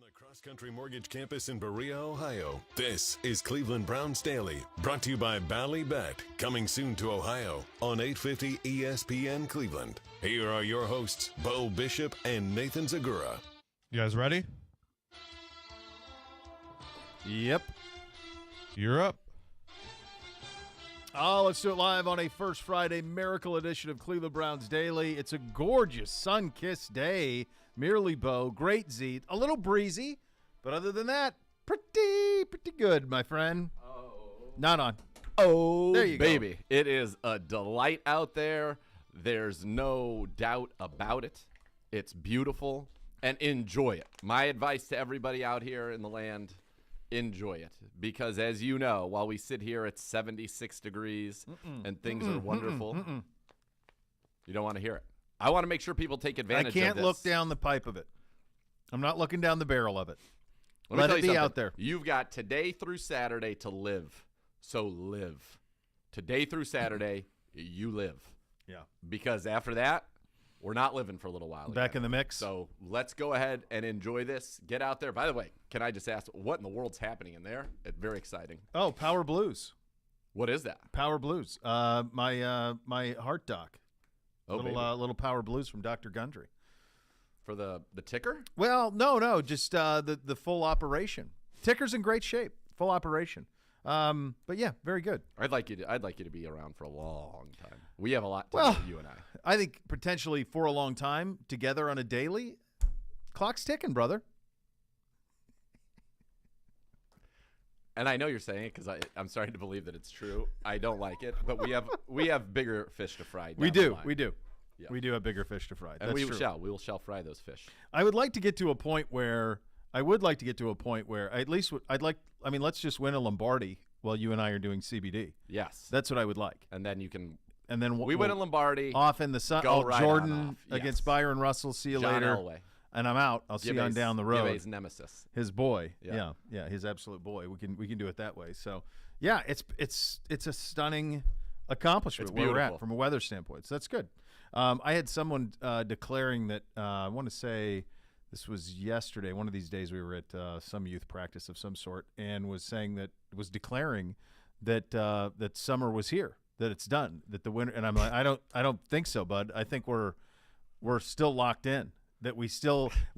the Cross Country Mortgage Campus in Berea, Ohio, this is Cleveland Browns Daily, brought to you by Ballybet, coming soon to Ohio on 850 ESPN Cleveland. Here are your hosts, Bo Bishop and Nathan Zagura. You guys ready? Yep. You're up. Oh, let's do it live on a First Friday Miracle edition of Cleveland Browns Daily. It's a gorgeous sun-kissed day. Merely Bo, great Zeke, a little breezy, but other than that, pretty good, my friend. Oh. Not on. Oh, there you baby. go. It is a delight out there. There's no doubt about it. It's beautiful, and enjoy it. My advice to everybody out here in the land, enjoy it. Because as you know, while we sit here at 76 degrees and things are wonderful, you don't want to hear it. I want to make sure people take advantage of this. I can't look down the pipe of it. I'm not looking down the barrel of it. Let it be out there. You've got today through Saturday to live. So live. Today through Saturday, you live. Yeah. Because after that, we're not living for a little while. Back in the mix. So let's go ahead and enjoy this. Get out there. By the way, can I just ask, what in the world's happening in there? It's very exciting. Oh, Power Blues. What is that? Power Blues. My heart doc. Oh, little Power Blues from Dr. Gundry. For the ticker? Well, no, just the full operation. Ticker's in great shape. Full operation. But yeah, very good. I'd like you to be around for a long time. We have a lot to do, you and I. I think potentially for a long time together on a daily. Clock's ticking, brother. And I know you're saying it because I'm starting to believe that it's true. I don't like it, but we have bigger fish to fry. We do. Yeah. We do have bigger fish to fry. And That's we true. shall fry those fish. I would like to get to a point where let's just win a Lombardi while you and I are doing CBD. Yes. That's what I would like. And then you can. And then we win a Lombardi. Off in the sun. Go right Jordan on off. Yes. against Byron Russell. See you John later. Elway. And I'm out. I'll see you on down the road. His nemesis. His boy. Yeah. Yeah, his absolute boy. We can do it that way. So yeah, it's a stunning accomplishment where we're at from a weather standpoint. So that's good. I had someone declaring that I want to say this was yesterday. One of these days we were at some youth practice of some sort, and was declaring that that summer was here, that it's done, that the winter. And I'm like, I don't think so, bud. I think we're still locked in. That we're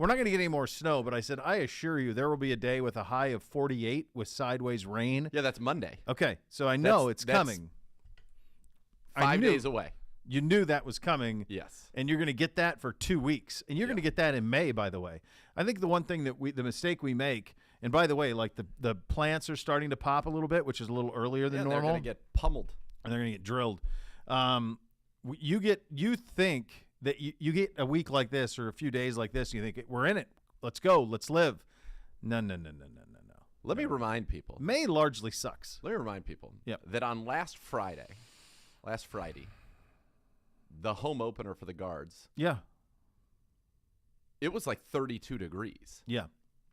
not going to get any more snow. But I said, I assure you, there will be a day with a high of 48 with sideways rain. Yeah, that's Monday. Okay, so I know it's coming. 5 days away. You knew that was coming. Yes. And you're going to get that for 2 weeks. And you're going to get that in May, by the way. I think the one thing the mistake we make, and by the way, like the plants are starting to pop a little bit, which is a little earlier than normal. They're going to get pummeled. And they're going to get drilled. You think that you get a week like this or a few days like this, and you think, we're in it. Let's go. Let's live. No. Let me remind people. May largely sucks. Let me remind people that on last Friday, the home opener for the Guards. Yeah. It was like 32 degrees. Yeah,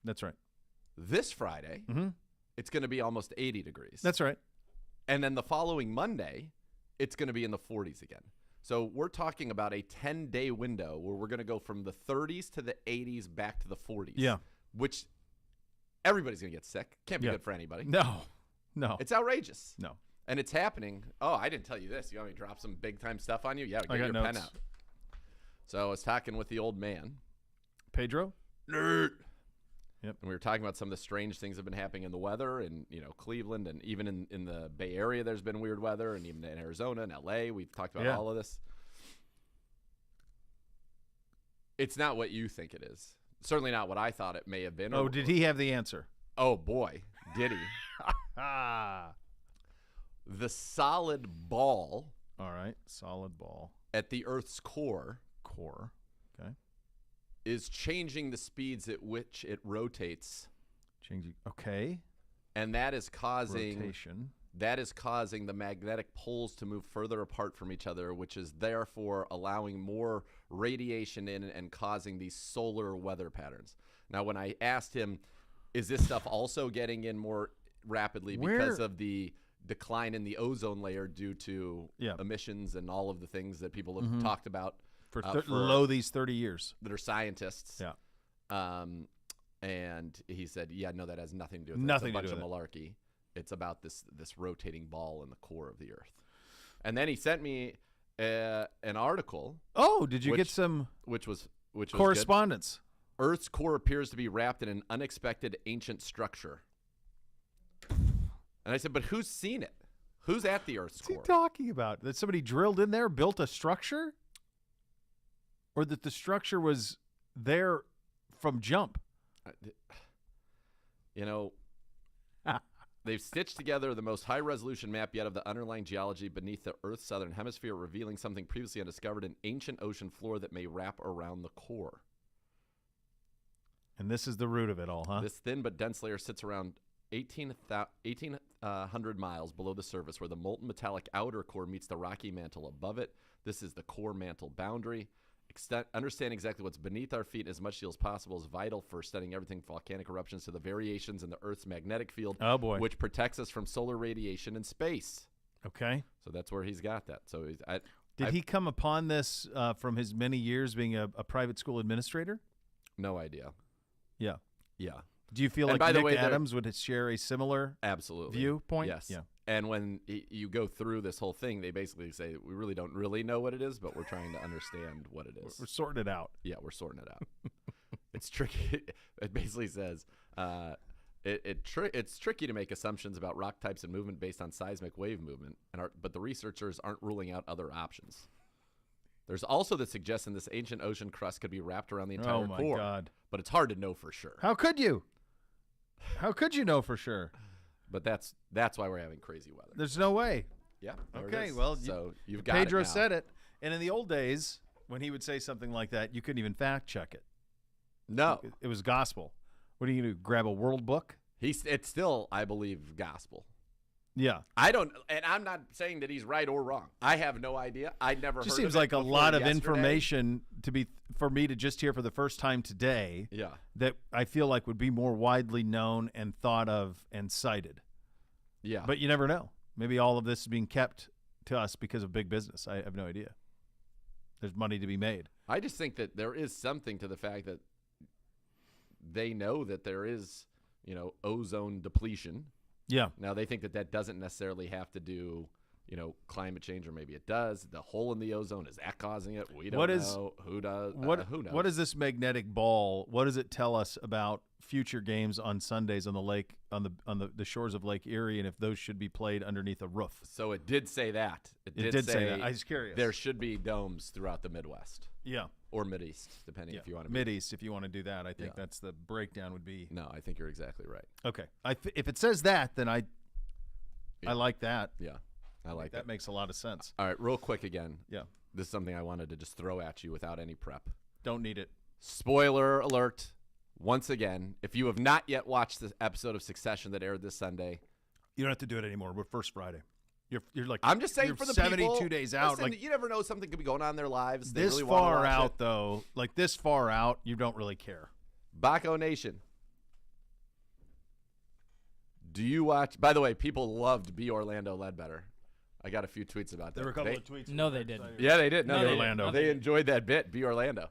that's right. This Friday, it's going to be almost 80 degrees. That's right. And then the following Monday, it's going to be in the 40s again. So we're talking about a 10-day window where we're going to go from the 30s to the 80s back to the 40s. Yeah. Which everybody's going to get sick. Can't be good for anybody. No. It's outrageous. No. And it's happening. Oh, I didn't tell you this. You want me to drop some big-time stuff on you? Yeah, get your pen out. So I was talking with the old man. Pedro? Nerd. Yep. And we were talking about some of the strange things that have been happening in the weather in Cleveland, and even in the Bay Area there's been weird weather, and even in Arizona and LA. We've talked about all of this. It's not what you think it is. Certainly not what I thought it may have been. Oh, did he have the answer? Oh, boy. Did he? The solid ball. All right. Solid ball. At the Earth's core. Okay. Is changing the speeds at which it rotates. Changing. Okay. And that is causing rotation. That is causing the magnetic poles to move further apart from each other, which is therefore allowing more radiation in and causing these solar weather patterns. Now, when I asked him, is this stuff also getting in more rapidly because of the decline in the ozone layer due to emissions and all of the things that people have talked about for these 30 years that are scientists. Yeah. And he said, yeah, no, that has nothing to do with it. Nothing it's a to bunch do of with malarkey. It's about this rotating ball in the core of the Earth. And then he sent me an article. Oh, did you get some which was correspondence? Good. Earth's core appears to be wrapped in an unexpected ancient structure. And I said, but who's seen it? Who's at the Earth's core? What's he talking about? That somebody drilled in there, built a structure? Or that the structure was there from jump? You know, they've stitched together the most high-resolution map yet of the underlying geology beneath the Earth's southern hemisphere, revealing something previously undiscovered, an ancient ocean floor that may wrap around the core. And this is the root of it all, huh? This thin but dense layer sits around 1,800 miles below the surface, where the molten metallic outer core meets the rocky mantle above it. This is the core mantle boundary. Understanding exactly what's beneath our feet as much as possible is vital for studying everything from volcanic eruptions to the variations in the Earth's magnetic field, which protects us from solar radiation and space. Okay. So that's where he's got that. So did he come upon this from his many years being a private school administrator? No idea. Yeah. Yeah. Do you feel like Nick Adams would share a similar viewpoint? Yes. Yeah. And when you go through this whole thing, they basically say, we really don't really know what it is, but we're trying to understand what it is. We're sorting it out. Yeah, we're sorting it out. It's tricky. It basically says it's tricky to make assumptions about rock types and movement based on seismic wave movement, but the researchers aren't ruling out other options. There's also the suggestion this ancient ocean crust could be wrapped around the entire core. Oh, my God. But it's hard to know for sure. How could you? How could you know for sure? But that's why we're having crazy weather. There's no way. Yeah. Okay, well, so you've got Pedro it now. said it. And in the old days, when he would say something like that, you couldn't even fact check it. No. It was gospel. What are you going to do, grab a world book? It's still, I believe, gospel. Yeah. And I'm not saying that he's right or wrong. I have no idea. I'd never heard of it. Just seems like a lot of yesterday. information for me to just hear for the first time today. Yeah. That I feel like would be more widely known and thought of and cited. Yeah. But you never know. Maybe all of this is being kept to us because of big business. I have no idea. There's money to be made. I just think that there is something to the fact that they know that there is, ozone depletion. Yeah. Now, they think that doesn't necessarily have to do, climate change, or maybe it does. The hole in the ozone, is that causing it? We don't know. Who does? Who knows? What is this magnetic ball? What does it tell us about future games on Sundays on the lake, on the shores of Lake Erie, and if those should be played underneath a roof? So it did say that. It did say that. I was curious. There should be domes throughout the Midwest. Yeah. Or Mideast, depending if you want to. Mideast, if you want to do that. I think that's the breakdown would be. No, I think you're exactly right. Okay. If it says that, then I like that. Yeah. I like that. That makes a lot of sense. All right, real quick again. Yeah. This is something I wanted to just throw at you without any prep. Don't need it. Spoiler alert. Once again, if you have not yet watched this episode of Succession that aired this Sunday, you don't have to do it anymore. We're first Friday. You're like, I'm just saying, you're for the 72 people, days out. Listen, you never know, something could be going on in their lives. They This really far watch out, it. though, like this far out, you don't really care. Baco Nation. Do you watch? By the way, people loved Be Orlando Ledbetter. I got a few tweets about that. There were a couple of tweets. No, they didn't. Yeah, they did. No, they Orlando. didn't. They enjoyed that bit. Be Orlando.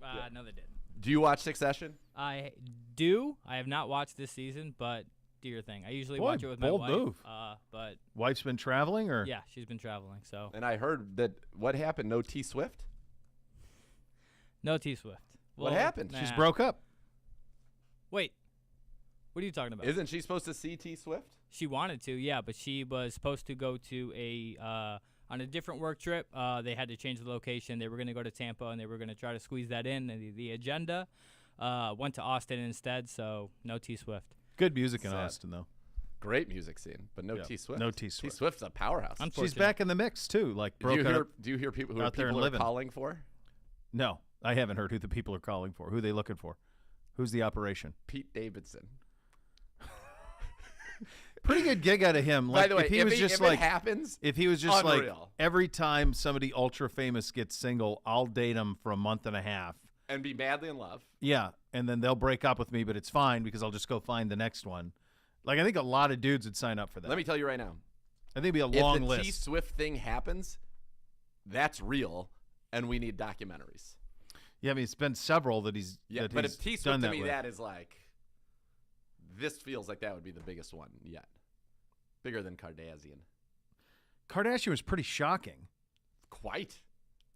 No, they didn't. Do you watch Succession? I do. I have not watched this season, but do your thing. I usually Boy, watch it with my bold wife. move. But Wife's been traveling, or yeah, she's been traveling. So And I heard that what happened? No T Swift. no T Swift. What happened? she's broke up. Wait, what are you talking about? Isn't she supposed to see T Swift? She wanted to, yeah, but she was supposed to go to on a different work trip. They had to change the location. They were going to go to Tampa, and they were going to try to squeeze that in. And the agenda went to Austin instead, so no T Swift. Good music in Sad. Austin, though. Great music scene, but no Yeah. T Swift. No T Swift. T Swift's a powerhouse. She's Unfortunate. back in the mix too. Like broken up. Do you hear people who out there and are living. calling for? No, I haven't heard who the people are calling for. Who are they looking for? Who's the operation? Pete Davidson. Pretty good gig out of him. Like, By the way, if he was just if like, it happens, if he was just like, unreal. every time somebody ultra famous gets single, I'll date him for a month and a half. and be madly in love. Yeah, and then they'll break up with me, but it's fine because I'll just go find the next one. Like, I think a lot of dudes would sign up for that. Let me tell you right now. I think it'd be a long if the list. T Swift thing happens, that's real, and we need documentaries. Yeah, I mean, it's been several that he's but he's if T done Swift to that me, with. that is like, this feels like that would be the biggest one yet. Bigger than Kardashian. Kardashian was pretty shocking. Quite.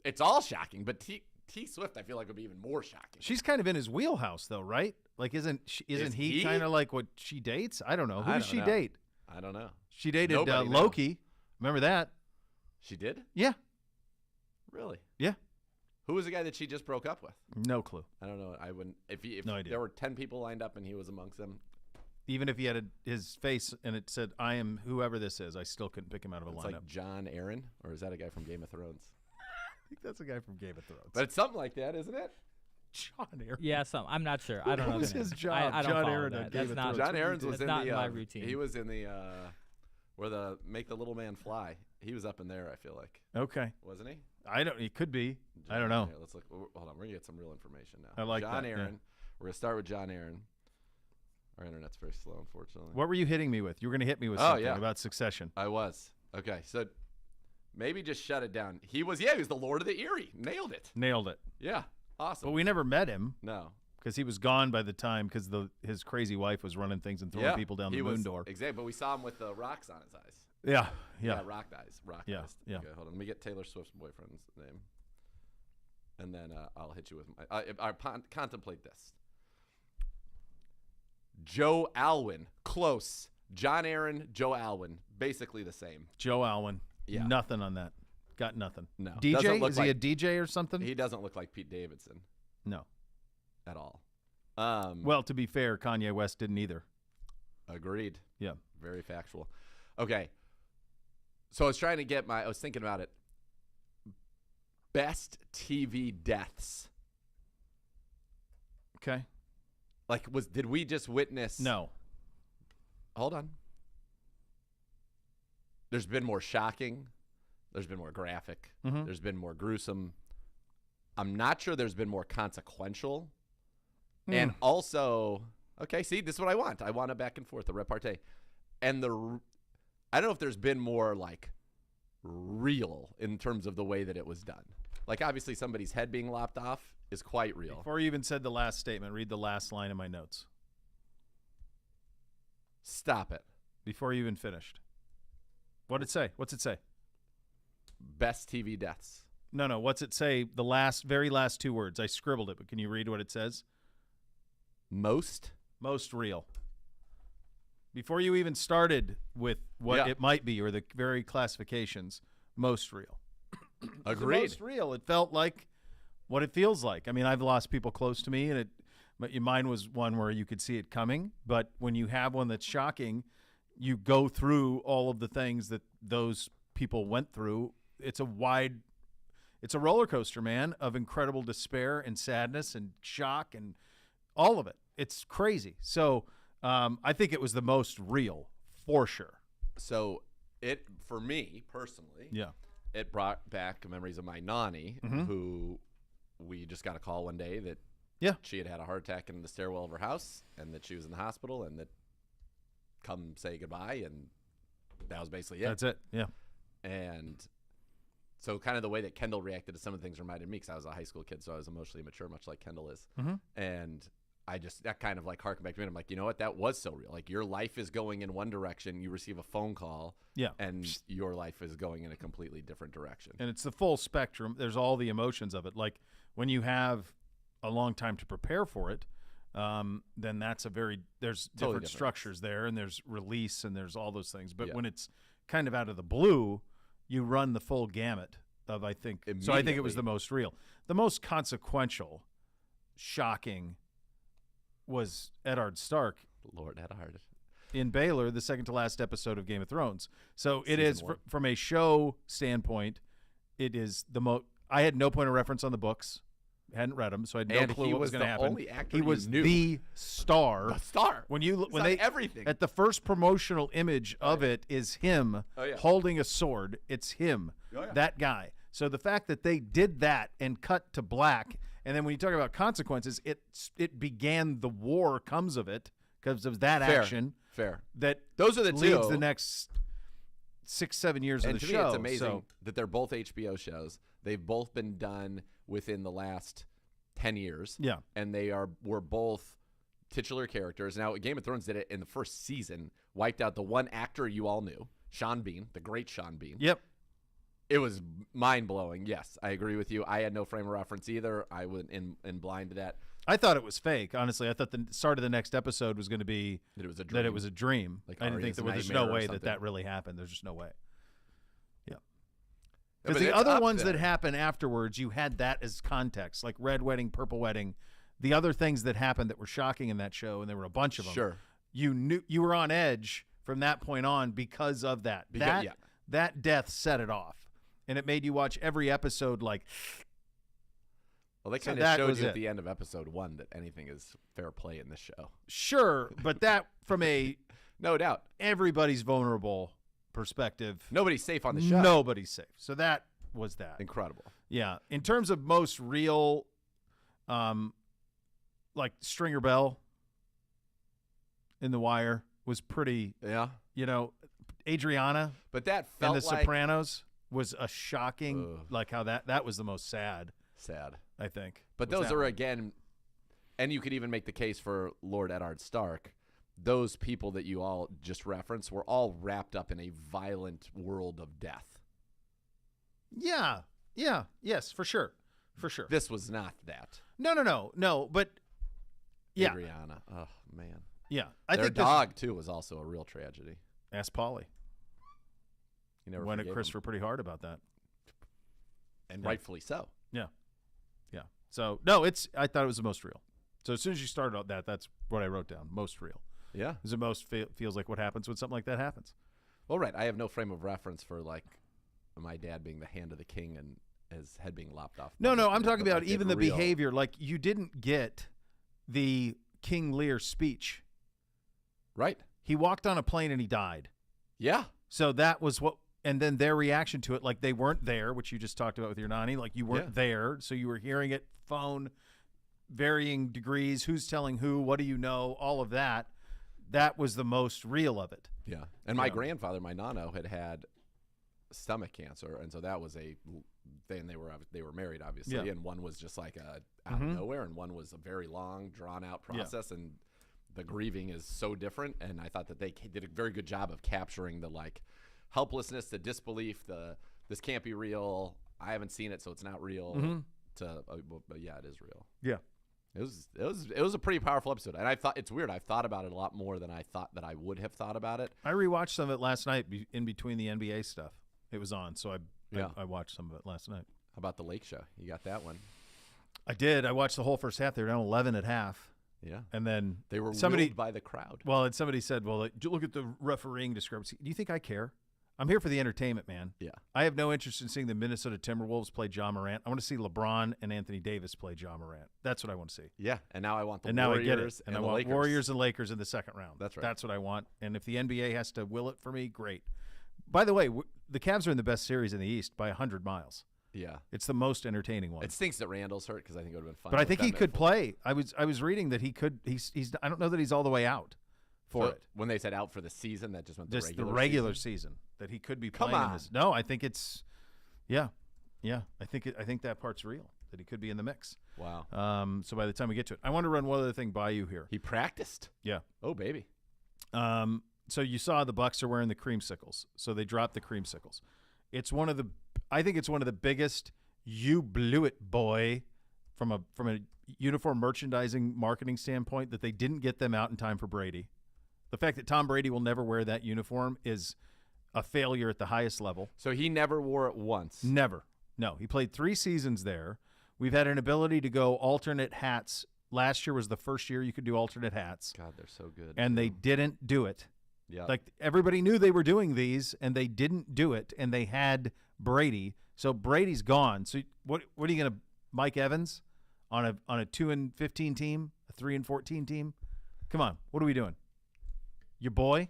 It's all shocking, but T Swift I feel like would be even more shocking. She's kind of in his wheelhouse, though, right? Like, isn't he kind of like what she dates? I don't know. Who does she date? I don't know. She dated Nobody now. Loki. Remember that? She did? Yeah. Really? Yeah. Who was the guy that she just broke up with? No clue. I don't know. I wouldn't. If No idea. there were 10 people lined up and he was amongst them, Even if he had his face and it said, I am whoever this is, I still couldn't pick him out of a it's lineup. like John Aaron, or is that a guy from Game of Thrones? I think that's a guy from Game of Thrones. But it's something like that, isn't it? John Aaron. Yeah, I'm not sure. I don't know. What was the name. his job? I don't John follow Aaron on that. Game That's of not. Thrones. John Aaron's was that's in not the my routine. He was in the where the Make the Little Man Fly. He was up in there, I feel like. Okay. Wasn't he? I don't. He could be. I don't know. Here, let's look. Hold on. We're gonna get some real information now. I like John that, yeah. Aaron. We're gonna start with John Aaron. Our internet's very slow, unfortunately. What were you hitting me with? You were going to hit me with Oh, something yeah. about Succession. I was. Okay, so maybe just shut it down. He was the Lord of the Erie. Nailed it. Nailed it. Yeah. Awesome. But we never met him No. because he was gone by the time because his crazy wife was running things and throwing people down the moon door. Exactly, but we saw him with the rocks on his eyes. Yeah. Yeah. Rock eyes. Rock Yeah, eyes. yeah. Okay, hold on. Let me get Taylor Swift's boyfriend's name. And then I'll hit you with my contemplate this. Joe Alwyn. Close. John Aaron, Joe Alwyn. Basically the same. Joe Alwyn. Yeah. Nothing on that. Got nothing. No. DJ? Doesn't look Is he a like- DJ or something? He doesn't look like Pete Davidson No. at all. Well, to be fair, Kanye West didn't either. Agreed. Yeah. Very factual. Okay. So I was thinking about it. Best TV deaths. Okay. Like, did we just witness? No. Hold on. There's been more shocking. There's been more graphic. Mhm. There's been more gruesome. I'm not sure there's been more consequential. And also, okay, see, this is what I want. I want a back and forth, a repartee. And I don't know if there's been more, like, real in terms of the way that it was done. Like, obviously, somebody's head being lopped off is quite real. Before you even said the last statement, read the last line of my notes. Stop it. Before you even finished. What'd it say? What's it say? Best TV deaths. No. What's it say? The very last two words. I scribbled it, but can you read what it says? Most real. Before you even started with what it might be or the very classifications, most real. Agreed. Most real. It felt like what it feels like. I mean, I've lost people close to me, and mine was one where you could see it coming. But when you have one that's shocking, you go through all of the things that those people went through. It's a roller coaster, man, of incredible despair and sadness and shock and all of it. It's crazy. So I think it was the most real, for sure. So for me personally, Yeah. it brought back memories of my nanny, who we just got a call one day that she had a heart attack in the stairwell of her house and that she was in the hospital and that come say goodbye, and that was basically it. That's it. Yeah. And so kind of the way that Kendall reacted to some of the things reminded me, because I was a high school kid, so I was emotionally mature, much like Kendall is. And that kind of like harkened back to me. I'm like, you know what? That was so real. Like, your life is going in one direction. You receive a phone call. Yeah. And your life is going in a completely different direction. And it's the full spectrum. There's all the emotions of it. Like, when you have a long time to prepare for it, then there's Totally different different. structures there, and there's release, and there's all those things. But Yeah. when it's kind of out of the blue, you run the full gamut of, I think. So I think it was the most real. The most consequential, shocking, was Eddard Stark Lord Eddard. in Baylor, the second to last episode of Game of Thrones. So it Season is, one. from a show standpoint, it is the most. I had no point of reference on the books, hadn't read them, so I had no And clue he what was was going to the happen. only actor He you was knew. the star. The star. When you He's when on they everything. at the first promotional image of it is him Oh, yeah. holding a sword. It's him, Oh, yeah. that guy. So the fact that they did that and cut to black, and then when you talk about consequences, it began the war comes of it because of that Fair. action. Fair. That Those are the leads two. the next 6-7 years And of the to show. me, it's amazing So, that they're both HBO shows. They've both been done within the last 10 years. Yeah. And were both titular characters. Now, Game of Thrones did it in the first season, wiped out the one actor you all knew, Sean Bean, the great Sean Bean. Yep. It was mind-blowing. Yes, I agree with you. I had no frame of reference either. I went in blind to that. I thought it was fake, honestly. I thought the start of the next episode was going to be That it was a dream. that it was a dream. Like I didn't think Arya's there's no nightmare or way something. that really happened. There's just no way. Yeah. but Because the it's other up ones there. that happen afterwards, you had that as context, like Red Wedding, Purple Wedding. The other things that happened that were shocking in that show, and there were a bunch of them. Sure. You knew you were on edge from that point on because of that. Yeah. That death set it off, and it made you watch every episode like. Well, they So kind of that showed was you it. at the end of episode 1 that anything is fair play in this show. Sure, but that from a No doubt. everybody's vulnerable perspective, Nobody's safe on the show. nobody's safe. So that was that. Incredible. Yeah. In terms of most real, like Stringer Bell in The Wire was pretty, Yeah. Adriana But that in felt The like Sopranos was a shocking, Ugh. like how that was the most sad, sad. I think. But was those that are, one. again, and you could even make the case for Lord Eddard Stark. Those people that you all just referenced were all wrapped up in a violent world of death. Yeah. Yeah. Yes, for sure. For sure. This was not that. No. But yeah. Adriana. Oh, man. Yeah. Their dog, too, was also a real tragedy. Ask Polly. You never Went at forgave Christopher him. pretty hard about that. And Yeah. rightfully so. Yeah. So no, I thought it was the most real. So as soon as you started out that's what I wrote down. Most real. Yeah. Because the most feels like what happens when something like that happens. Well, right. I have no frame of reference for, like, my dad being the hand of the king and his head being lopped off. No, by I'm talking but, about like, even the real- behavior. Like you didn't get the King Lear speech. Right. He walked on a plane and he died. Yeah. So that was what, and then their reaction to it, like they weren't there, which you just talked about with your nanny. Like you weren't Yeah. there, so you were hearing it, phone, varying degrees, who's telling who, what do you know, all of that. That was the most real of it. Yeah. And my Yeah. grandfather, my nano, had stomach cancer, and so that was a thing. They were married, obviously, Yeah. and one was just like out of nowhere, and one was a very long, drawn out process, and the grieving is so different. And I thought that they did a very good job of capturing the like helplessness, the disbelief, the this can't be real. I haven't seen it, so it's not real. But yeah, it is real. Yeah. It was a pretty powerful episode, and I thought it's weird. I've thought about it a lot more than I thought that I would have thought about it. I rewatched some of it last night in between the NBA stuff. It was on, so Yeah. I watched some of it last night. How about the Lake Show? You got that one? I did. I watched the whole first half. They were down 11 at half. Yeah. And then They were somebody willed by the crowd. Well, and somebody said, "Well, look at the refereeing discrepancy." Do you think I care? I'm here for the entertainment, man. Yeah. I have no interest in seeing the Minnesota Timberwolves play Ja Morant. I want to see LeBron and Anthony Davis play Ja Morant. That's what I want to see. Yeah, and now I want the And now Warriors I get it. And I the want Lakers. Warriors and Lakers in the second round. That's right. That's what I want. And if the NBA has to will it for me, great. By the way, the Cavs are in the best series in the East by 100 miles. Yeah. It's the most entertaining one. It stinks that Randall's hurt because I think it would have been fun. But I with think them he at could full- play. I was reading that he could. He's. I don't know that he's all the way out for So it. when they said out for the season, that just meant Just the regular season that he could be Come playing in on. this. No, I think it's. Yeah. I think that part's real. That he could be in the mix. Wow. So by the time we get to it, I want to run one other thing by you here. He practiced. Yeah. Oh, baby. So you saw the Bucks are wearing the creamsicles. So they dropped the creamsicles. I think it's one of the biggest. You blew it, boy, from a uniform merchandising marketing standpoint that they didn't get them out in time for Brady. The fact that Tom Brady will never wear that uniform is a failure at the highest level. So he never wore it once. Never. No, he played 3 seasons there. We've had an ability to go alternate hats. Last year was the first year you could do alternate hats, God, they're so good. and they didn't do it. Yeah. Like everybody knew they were doing these, and they didn't do it, and they had Brady. So Brady's gone. So what are you going to Mike Evans on a 2-15 team, a 3-14 team? Come on, what are we doing? Your boy?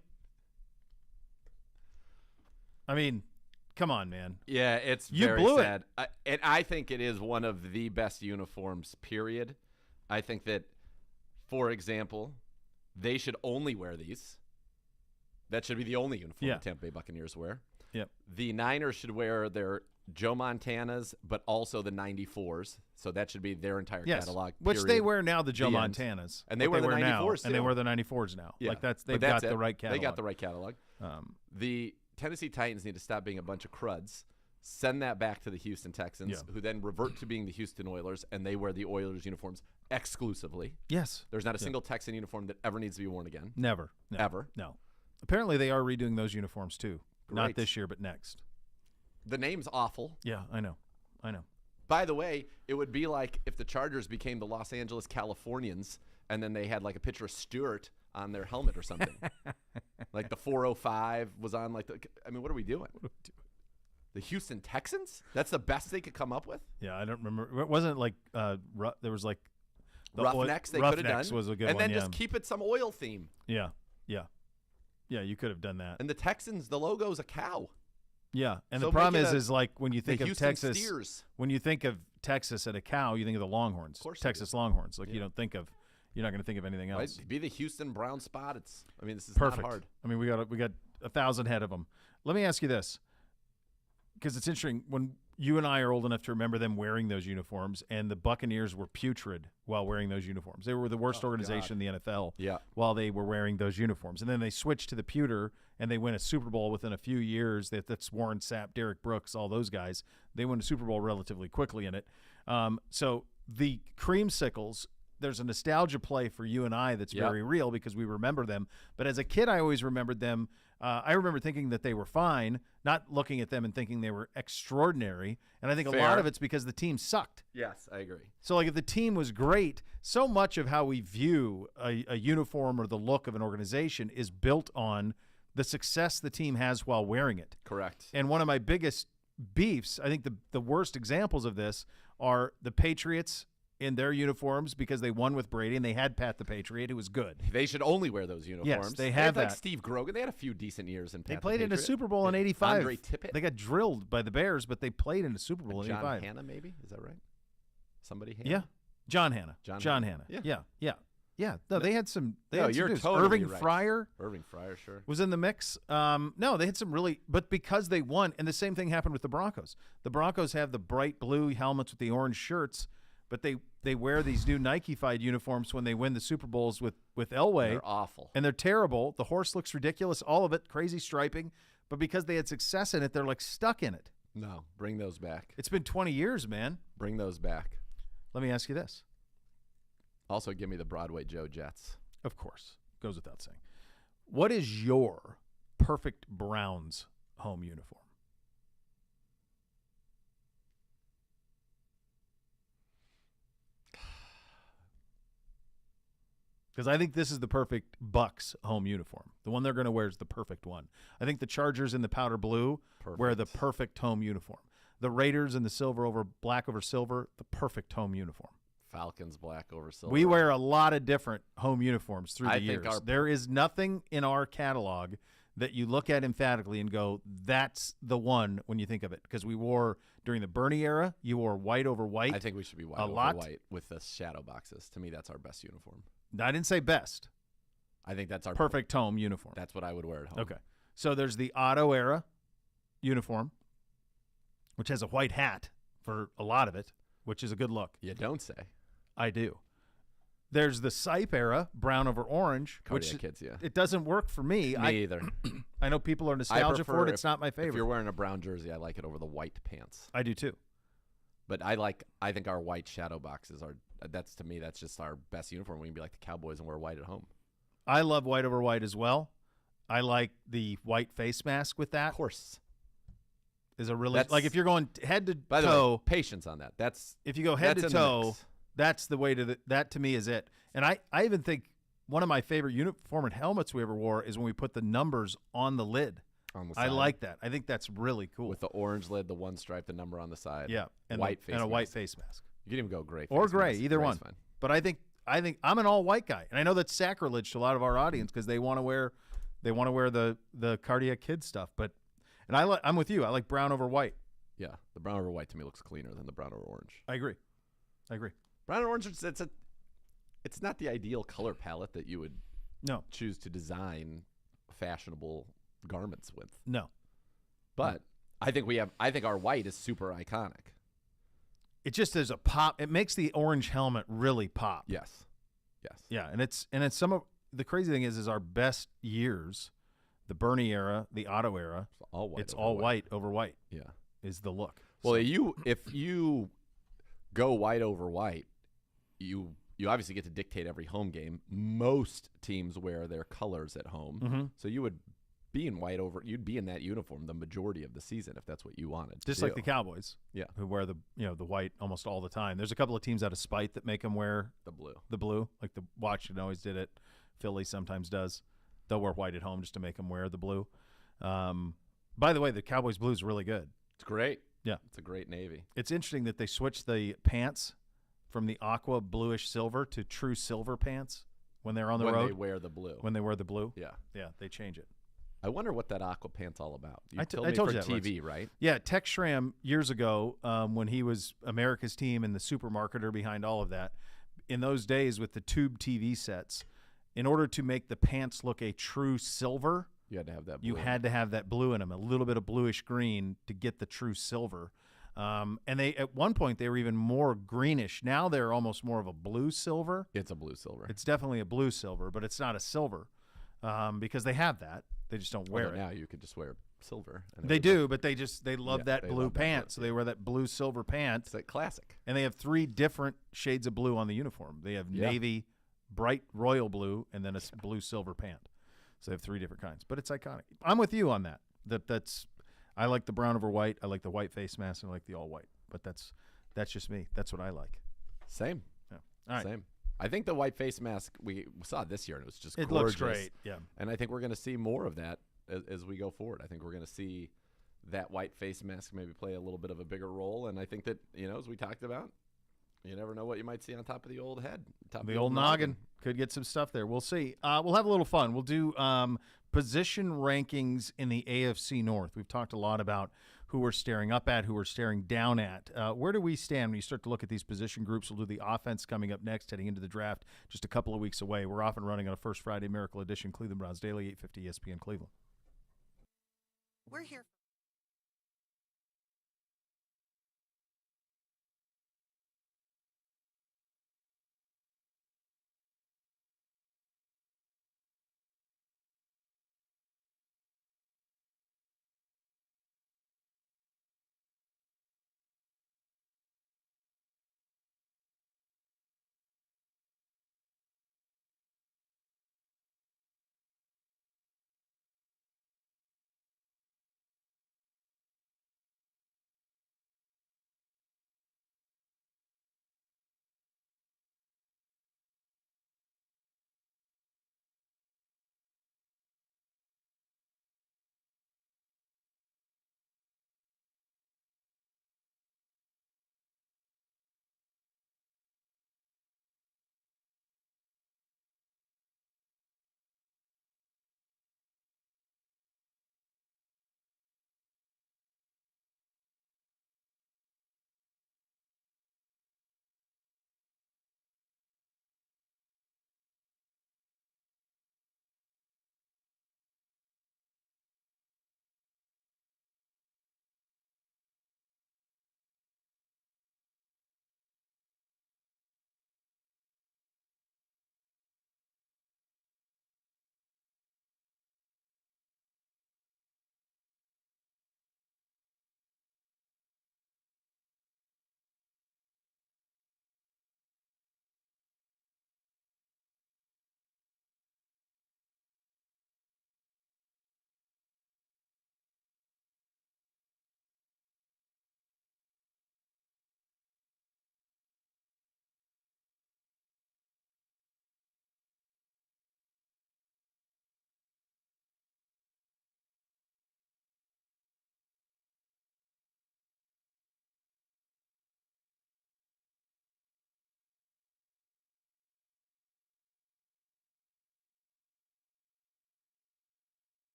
I mean, come on, man. Yeah, it's You very blew it. sad. And I think it is one of the best uniforms, period. I think that, for example, they should only wear these. That should be the only uniform Yeah. the Tampa Bay Buccaneers wear. Yep. The Niners should wear their Joe Montana's, but also the 94s. So that should be their entire Yes, catalog. which they period. wear now, the Joe The end. Montanas. And they What wear the now, 94s and they too. wear the 94s now. Yeah. Like But they've that's got the it. right catalog. They got the right catalog. The Tennessee Titans need to stop being a bunch of cruds. Send that back to the Houston Texans, who then revert to being the Houston Oilers, and they wear the Oilers uniforms exclusively. Yes. There's not a single Texan uniform that ever needs to be worn again. Never. No. Ever. No. Apparently they are redoing those uniforms too. Not Great. this year, but next. The name's awful. Yeah, I know. By the way, it would be like if the Chargers became the Los Angeles Californians, and then they had like a picture of Stewart on their helmet or something. Like the 405 was on. What are we doing? The Houston Texans? That's the best they could come up with? Yeah, I don't remember. It wasn't like there was like the Roughnecks they could have done. Was a good and one. then just keep it some oil theme. Yeah. You could have done that. And the Texans, the logo's a cow. Yeah, and So the problem make it is like when you think the of Houston Texas, Steers. when you think of Texas at a cow, you think of the Longhorns. Of course you Texas Longhorns. Like you don't think of, you're not going to think of anything Right? else. Be the Houston Brown Spotteds. I mean, this is Perfect. not hard. I mean, we got 1,000 head of them. Let me ask you this, because it's interesting when you and I are old enough to remember them wearing those uniforms, and the Buccaneers were putrid while wearing those uniforms. They were the worst organization in the NFL while they were wearing those uniforms. And then they switched to the pewter, and they win a Super Bowl within a few years. That's Warren Sapp, Derek Brooks, all those guys. They win a Super Bowl relatively quickly in it. So the creamsicles, there's a nostalgia play for you and I that's very real because we remember them. But as a kid, I always remembered them. I remember thinking that they were fine, not looking at them and thinking they were extraordinary. And I think a lot of it's because the team sucked. Yes, I agree. So, like, if the team was great, so much of how we view a uniform or the look of an organization is built on the success the team has while wearing it. Correct. And one of my biggest beefs, I think the worst examples of this are the Patriots in their uniforms because they won with Brady and they had Pat the Patriot, who was good. They should only wear those uniforms. Yes, they had have like that. Steve Grogan. They had a few decent years in Pat They the played in a Patriot. Super Bowl in '85. Andre Tippett. They got drilled by the Bears, but they played in a Super Bowl in John '85. Hanna, maybe? Is that right? Somebody Hanna? Yeah. John Hanna. John Hanna. Yeah. No, they had some. They No, had some you're dudes. totally Irving right. Fryer Irving Fryer, sure. was in the mix. No, they had some really, but because they won, and the same thing happened with the Broncos. The Broncos have the bright blue helmets with the orange shirts, but they wear these new Nike-fied uniforms when they win the Super Bowls with Elway. They're awful. And they're terrible. The horse looks ridiculous, all of it, crazy striping. But because they had success in it, they're like stuck in it. No, bring those back. It's been 20 years, man. Bring those back. Let me ask you this. Also, give me the Broadway Joe Jets. Of course. Goes without saying. What is your perfect Browns home uniform? Because I think this is the perfect Bucks home uniform. The one they're going to wear is the perfect one. I think the Chargers in the powder blue wear the perfect home uniform. The Raiders in the silver over black over silver, the perfect home uniform. Falcons black over silver. We wear a lot of different home uniforms through the I think years. There is nothing in our catalog that you look at emphatically and go, that's the one when you think of it. Because we wore, during the Bernie era, you wore white over white. I think we should be white a over lot. white with the shadow boxes. To me, that's our best uniform. I didn't say best. I think that's our Perfect home uniform. That's what I would wear at home. Okay. So there's the Otto era uniform, which has a white hat for a lot of it, which is a good look. You don't say. I do. There's the Sipe era, brown over orange, Cardiac which kids, yeah. it doesn't work for me. Me either. I know people are nostalgia for it. It's not my If favorite. you're wearing a brown jersey, I like it over the white pants. I do too. But I think our white shadow boxes are, to me, that's just our best uniform. We can be like the Cowboys and wear white at home. I love white over white as well. I like the white face mask with that. Of course. Is a really, That's- like if you're going head to By the toe, way, patience on that. if you go head that's to in the toe, mix. that's the way to that to me is it. And I even think one of my favorite uniform and helmets we ever wore is when we put the numbers on the lid. On the I side. like that. I think that's really cool. With the orange lid, the one stripe, the number on the side. yeah, and white the, face and a white mask. face mask. You can even go gray. Or face gray, mask. either Gray's one. Fine. But I think I'm an all white guy, and I know that's sacrilege to a lot of our audience because they want to wear the cardiac kid stuff. But I'm with you. I like brown over white. Yeah, the brown over white to me looks cleaner than the brown over orange. I agree. Brown and orange, it's not the ideal color palette that you would No, choose to design fashionable garments with. no. But I think our white is super iconic. It just is a pop. It makes the orange helmet really pop. Yes. Yeah, and it's some of the crazy thing is our best years, the Bernie era, the Otto era. It's all white. It's all white over white. Yeah. Is the look. Well, if you go white over white, you obviously get to dictate every home game. Most teams wear their colors at home, so you would be in white over. You'd be in that uniform the majority of the season if that's what you wanted. Just like the Cowboys, who wear the white almost all the time. There's a couple of teams out of spite that make them wear the blue. Like the Washington always did it. Philly sometimes does. They'll wear white at home just to make them wear the blue. By the way, the Cowboys blue is really good. It's great. Yeah, it's a great navy. It's interesting that they switched the pants from the aqua bluish silver to true silver pants when they're on the road. When they wear the blue. When they wear the blue. Yeah, they change it. I wonder what that aqua pant's all about. I told you for that, TV, right? Yeah, Tex Schramm years ago, when he was America's Team and the supermarketer behind all of that, in those days with the tube TV sets, in order to make the pants look a true silver, you had to have that blue. You had to have that blue in them, a little bit of bluish green to get the true silver. And they at one point they were even more greenish. Now they're almost more of a blue silver. It's a blue silver. It's definitely a blue silver, but it's not a silver because they have that. They just don't wear it. Now you could just wear silver. They do, but they love that blue pant, so they blue. wear that blue silver pant. It's like classic. And they have 3 different shades of blue on the uniform. They have navy, bright royal blue, and then a blue silver pant. So they have 3 different kinds, but it's iconic. I'm with you on that. I like the brown over white. I like the white face mask, and I like the all white. But that's just me. That's what I like. Same. Yeah. All right. Same. I think the white face mask we saw this year, and it was just gorgeous. Looks great. Yeah. And I think we're going to see more of that as we go forward. I think we're going to see that white face mask maybe play a little bit of a bigger role. And I think that as we talked about, you never know what you might see on top of the old head, the old noggin. Could get some stuff there. We'll see. We'll have a little fun. We'll do position rankings in the AFC North. We've talked a lot about who we're staring up at, who we're staring down at. Where do we stand when you start to look at these position groups? We'll do the offense coming up next, heading into the draft just a couple of weeks away. We're off and running on a First Friday Miracle Edition, Cleveland Browns Daily, 850 ESPN Cleveland. We're here.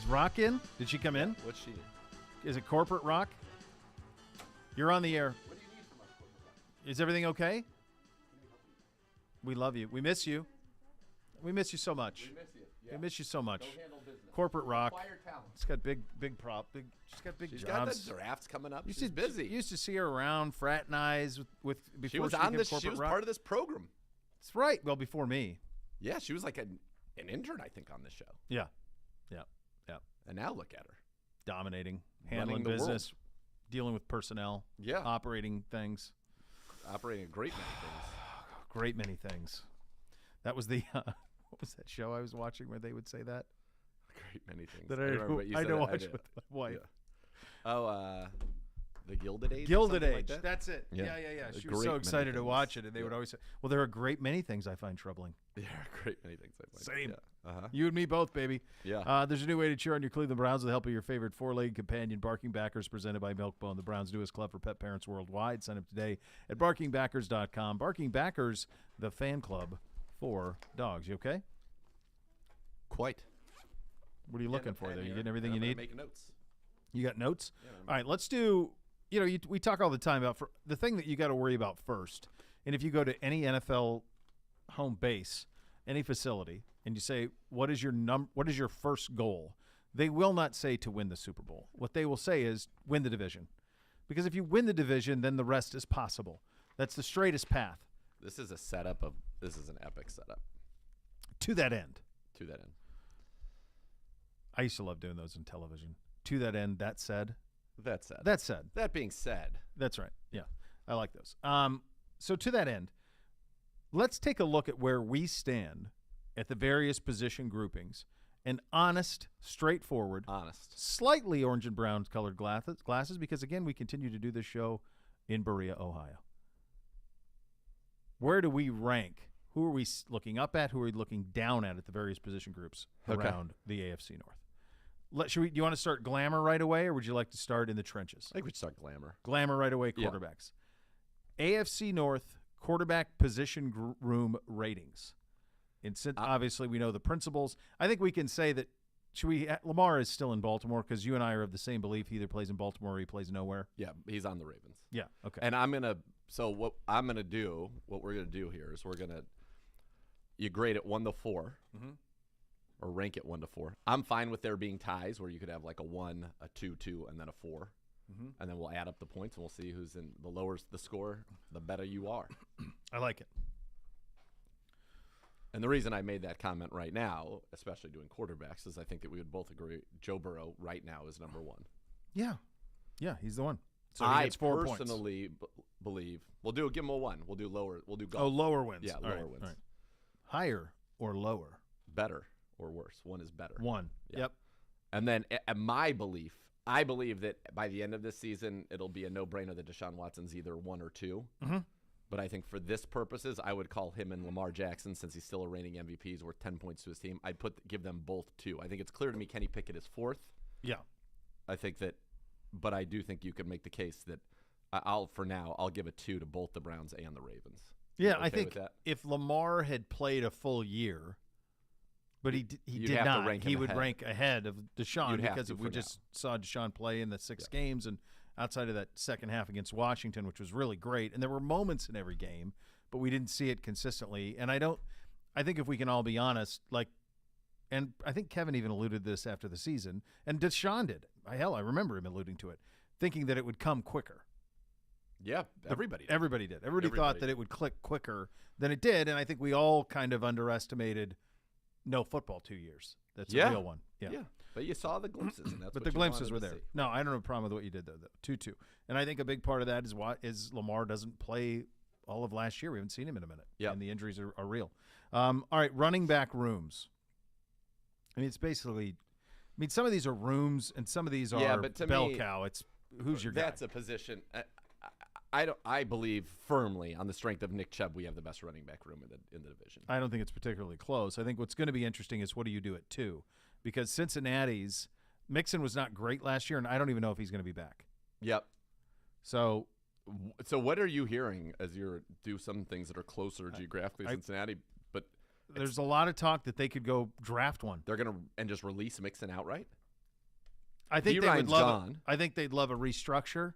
Rock in? Did she come in? What's she? Is it corporate rock? You're on the air. What do you need from us? Is everything okay? We love you. We miss you. We miss you so much. We miss you. Yeah. We miss you so much. Go handle business. Corporate rock. Acquire talent. She's got big she's got big She's jobs. got the drafts coming up. You She's busy. You used to see her around fraternize with before She was became on this. corporate She was rock. part of this program. That's right. Well, before me. Yeah, she was like an intern, I think, on this show. Yeah. And now look at her. Dominating, Running handling the business, dealing with personnel, Yeah. operating things. Operating a great many things. Great many things. That was the what was that show I was watching where they would say that? Great many things. That remember what you I said. know watch with my wife. Yeah. Oh, the Gilded Age. or Gilded something Age. like that? That's it. Yeah. Yeah. A She was great so many excited to things. watch it, and they would Yeah. always say, "Well, there are a great many things I find troubling." There are great many things. I find. Same. Yeah. Uh-huh. You and me both, baby. Yeah. There's a new way to cheer on your Cleveland Browns with the help of your favorite four-legged companion, Barking Backers, presented by Milkbone, the Browns' newest club for pet parents worldwide. Sign up today at barkingbackers.com. Barking Backers, the fan club for dogs. You okay? Quite. What are you looking for there? You getting everything and you I'm gonna need? Make notes. You got notes? Yeah, All right, let's do, we talk all the time about the thing that you got to worry about first. And if you go to any NFL home base, any facility, and you say, what is your first goal? They will not say to win the Super Bowl. What they will say is win the division. Because if you win the division, then the rest is possible. That's the straightest path This is an epic setup to that end. to that end. I used to love doing those in television. To that end, that said. That said. That said. That being said. That's right. Yeah, I like those. So to that end, let's take a look at where we stand at the various position groupings. An honest, straightforward, slightly orange and brown colored glasses, because, again, we continue to do this show in Berea, Ohio. Where do we rank? Who are we looking up at? Who are we looking down at the various position groups around the AFC North? Do you want to start glamour right away, or would you like to start in the trenches? I think we'd start glamour. Glamour right away, quarterbacks. Yeah. AFC North quarterback position room ratings. And obviously we know the principles. I think we can say that Lamar is still in Baltimore, because you and I are of the same belief. He either plays in Baltimore or he plays nowhere. Yeah, he's on the Ravens. Yeah, okay. And what we're going to do here is you grade it 1 to 4. Mm-hmm. Or rank it 1 to 4. I'm fine with there being ties where you could have like a 1, a 2, 2, and then a 4. Mm-hmm. And then we'll add up the points and we'll see who's in the lower the score, the better you are. I like it. And the reason I made that comment right now, especially doing quarterbacks, is I think that we would both agree Joe Burrow right now is number 1. Yeah. Yeah, he's the one. So he I gets 4 points. personally believe give him a 1. We'll do lower. We'll do golf. Oh, lower wins. Yeah, all lower right, wins. all right. Higher or lower? Better or worse. 1 is better. 1. Yeah. Yep. And then my belief, I believe that by the end of this season, it'll be a no-brainer that Deshaun Watson's either 1 or 2. Mm-hmm. But I think for this purposes, I would call him and Lamar Jackson, since he's still a reigning MVP, he's worth 10 points to his team. I'd give them both 2. I think it's clear to me Kenny Pickett is 4th. Yeah. I think that, but I do think you could make the case that for now, I'll give a 2 to both the Browns and the Ravens. Yeah, okay I think with that? if Lamar had played a full year, but he You'd did have to not, rank him he would ahead. rank ahead of Deshaun, You'd have because to we for just saw Deshaun play in the 6 games, and outside of that second half against Washington, which was really great, and there were moments in every game, but we didn't see it consistently. And I think if we can all be honest, and I think Kevin even alluded to this after the season, and Deshaun did. Hell, I remember him alluding to it, thinking that it would come quicker. Yeah, everybody did. Everybody did. Everybody thought that it would click quicker than it did, and I think we all kind of underestimated no football 2 years. That's a real one. Yeah. But you saw the glimpses, and that's But what the you glimpses wanted were to there. see. No, I don't have a problem with what you did, though. 2-2. And I think a big part of that is Lamar doesn't play all of last year. We haven't seen him in a minute. Yeah. And the injuries are real. All right, running back rooms. I mean, it's basically – some of these are rooms and some of these are but to bell me, cow. It's who's your guy. That's a position. I believe firmly on the strength of Nick Chubb, we have the best running back room in the division. I don't think it's particularly close. I think what's going to be interesting is what do you do at 2? Because Cincinnati's – Mixon was not great last year, and I don't even know if he's going to be back. Yep. So what are you hearing as you do some things that are closer geographically to Cincinnati? But there's a lot of talk that they could go draft one. They're going to just release Mixon outright? I think they would Ryan's love. gone. I think they'd love a restructure.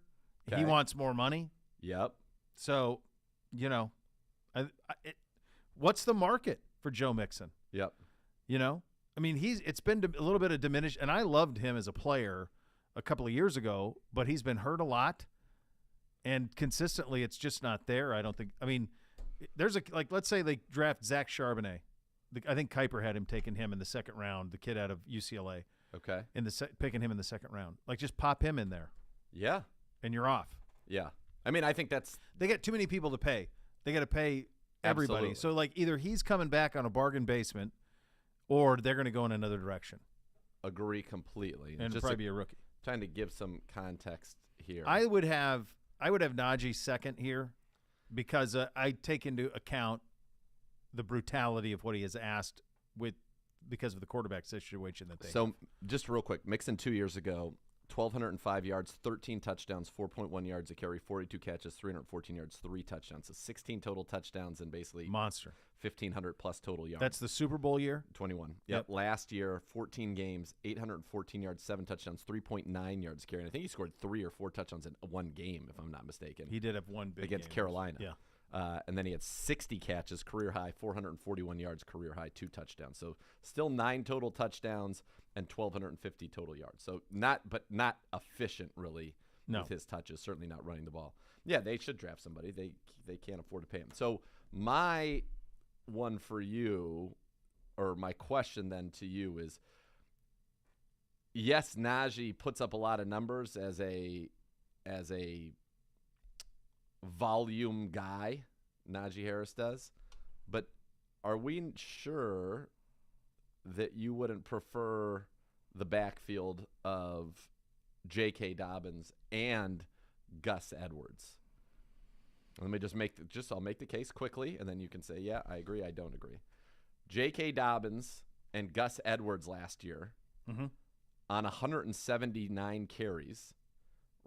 Okay. He wants more money. Yep. So, what's the market for Joe Mixon? Yep. I mean, it's been a little bit of diminished, and I loved him as a player a couple of years ago, but he's been hurt a lot, and consistently it's just not there. I don't think. I mean, there's let's say they draft Zach Charbonnet. I think Kuiper had him taking him in the second round, the kid out of UCLA. Okay. Picking him in the second round. Just pop him in there, Yeah. and you're off. Yeah. I mean, I think that's They got too many people to pay. They got to pay everybody. Absolutely. So either he's coming back on a bargain basement, or they're going to go in another direction, agree completely. and Just probably be a rookie. trying to give some context here. I would have Najee second here, because I take into account the brutality of what he has asked because of the quarterback situation that they have. So just real quick, Mixon 2 years ago, 1,205 yards, 13 touchdowns, 4.1 yards a carry, 42 catches, 314 yards, 3 touchdowns. So 16 total touchdowns and basically Monster. 1,500 plus total yards. That's the Super Bowl year? 21. Yep. Last year, 14 games, 814 yards, 7 touchdowns, 3.9 yards a carry. And I think he scored 3 or 4 touchdowns in one game, if I'm not mistaken. He did have one big against game. Carolina. Yeah. And then he had 60 catches, career high, 441 yards, career high, 2 touchdowns. So still 9 total touchdowns and 1,250 total yards. So not efficient really with his touches. Certainly not running the ball. Yeah, they should draft somebody. They can't afford to pay him. So my one for you, or my question then to you is, yes, Najee puts up a lot of numbers as a volume guy, Najee Harris does, but are we sure that you wouldn't prefer the backfield of J.K. Dobbins and Gus Edwards? Let me just I'll make the case quickly, and then you can say, yeah, I agree, I don't agree. J.K. Dobbins and Gus Edwards last year on 179 carries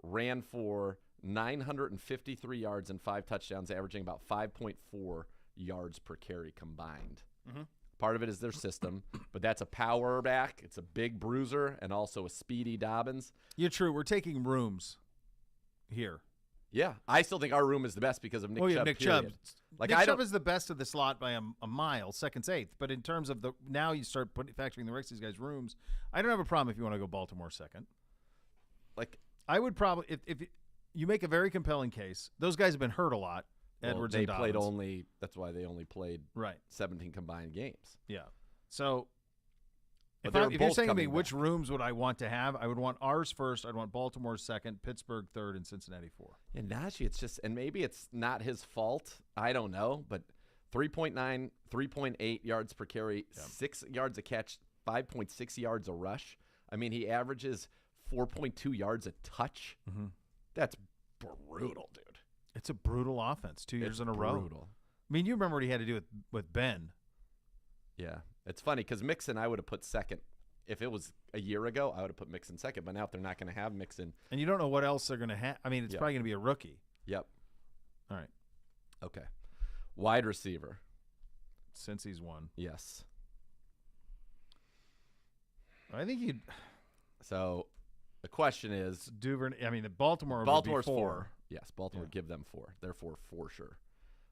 ran for 953 yards and 5 touchdowns, averaging about 5.4 yards per carry combined. Part of it is their system, but that's a power back. It's a big bruiser and also a speedy Dobbins. You're true. We're taking rooms here. Yeah, I still think our room is the best because of Nick Chubb. Nick period. Chubb. Like, Nick I Chubb don't, is the best of the slot by a mile, second's eighth. But in terms of now you start factoring the rest of these guys' rooms, I don't have a problem if you want to go Baltimore second. like I would probably if you make a very compelling case. Those guys have been hurt a lot. Edwards they and Dobbins. played only. That's why they only played right. 17 combined games. Yeah. So But if they're you're both saying to me coming which back. rooms would I want to have, I would want ours first. I'd want Baltimore second, Pittsburgh third, and Cincinnati four. Yeah, Najee, it's just, and maybe it's not his fault. I don't know, but 3.9, 3.8 yards per carry, 6 yards a catch, 5.6 yards a rush. I mean, he averages 4.2 yards a touch. That's brutal, dude. It's a brutal offense. 2 years in a row. Brutal. I mean, you remember what he had to do with Ben. Yeah. It's funny because Mixon I would have put second. If it was a year ago, I would have put Mixon second. But now if they're not going to have Mixon. And you don't know what else they're going to have. I mean, it's probably going to be a rookie. Yep. All right. Okay. Wide receiver. Since he's won. Yes. I think you'd. So the question is. Duvernay. I mean, the Baltimore's Baltimore's 4. 4. Yes, Baltimore give them 4. Therefore, for sure.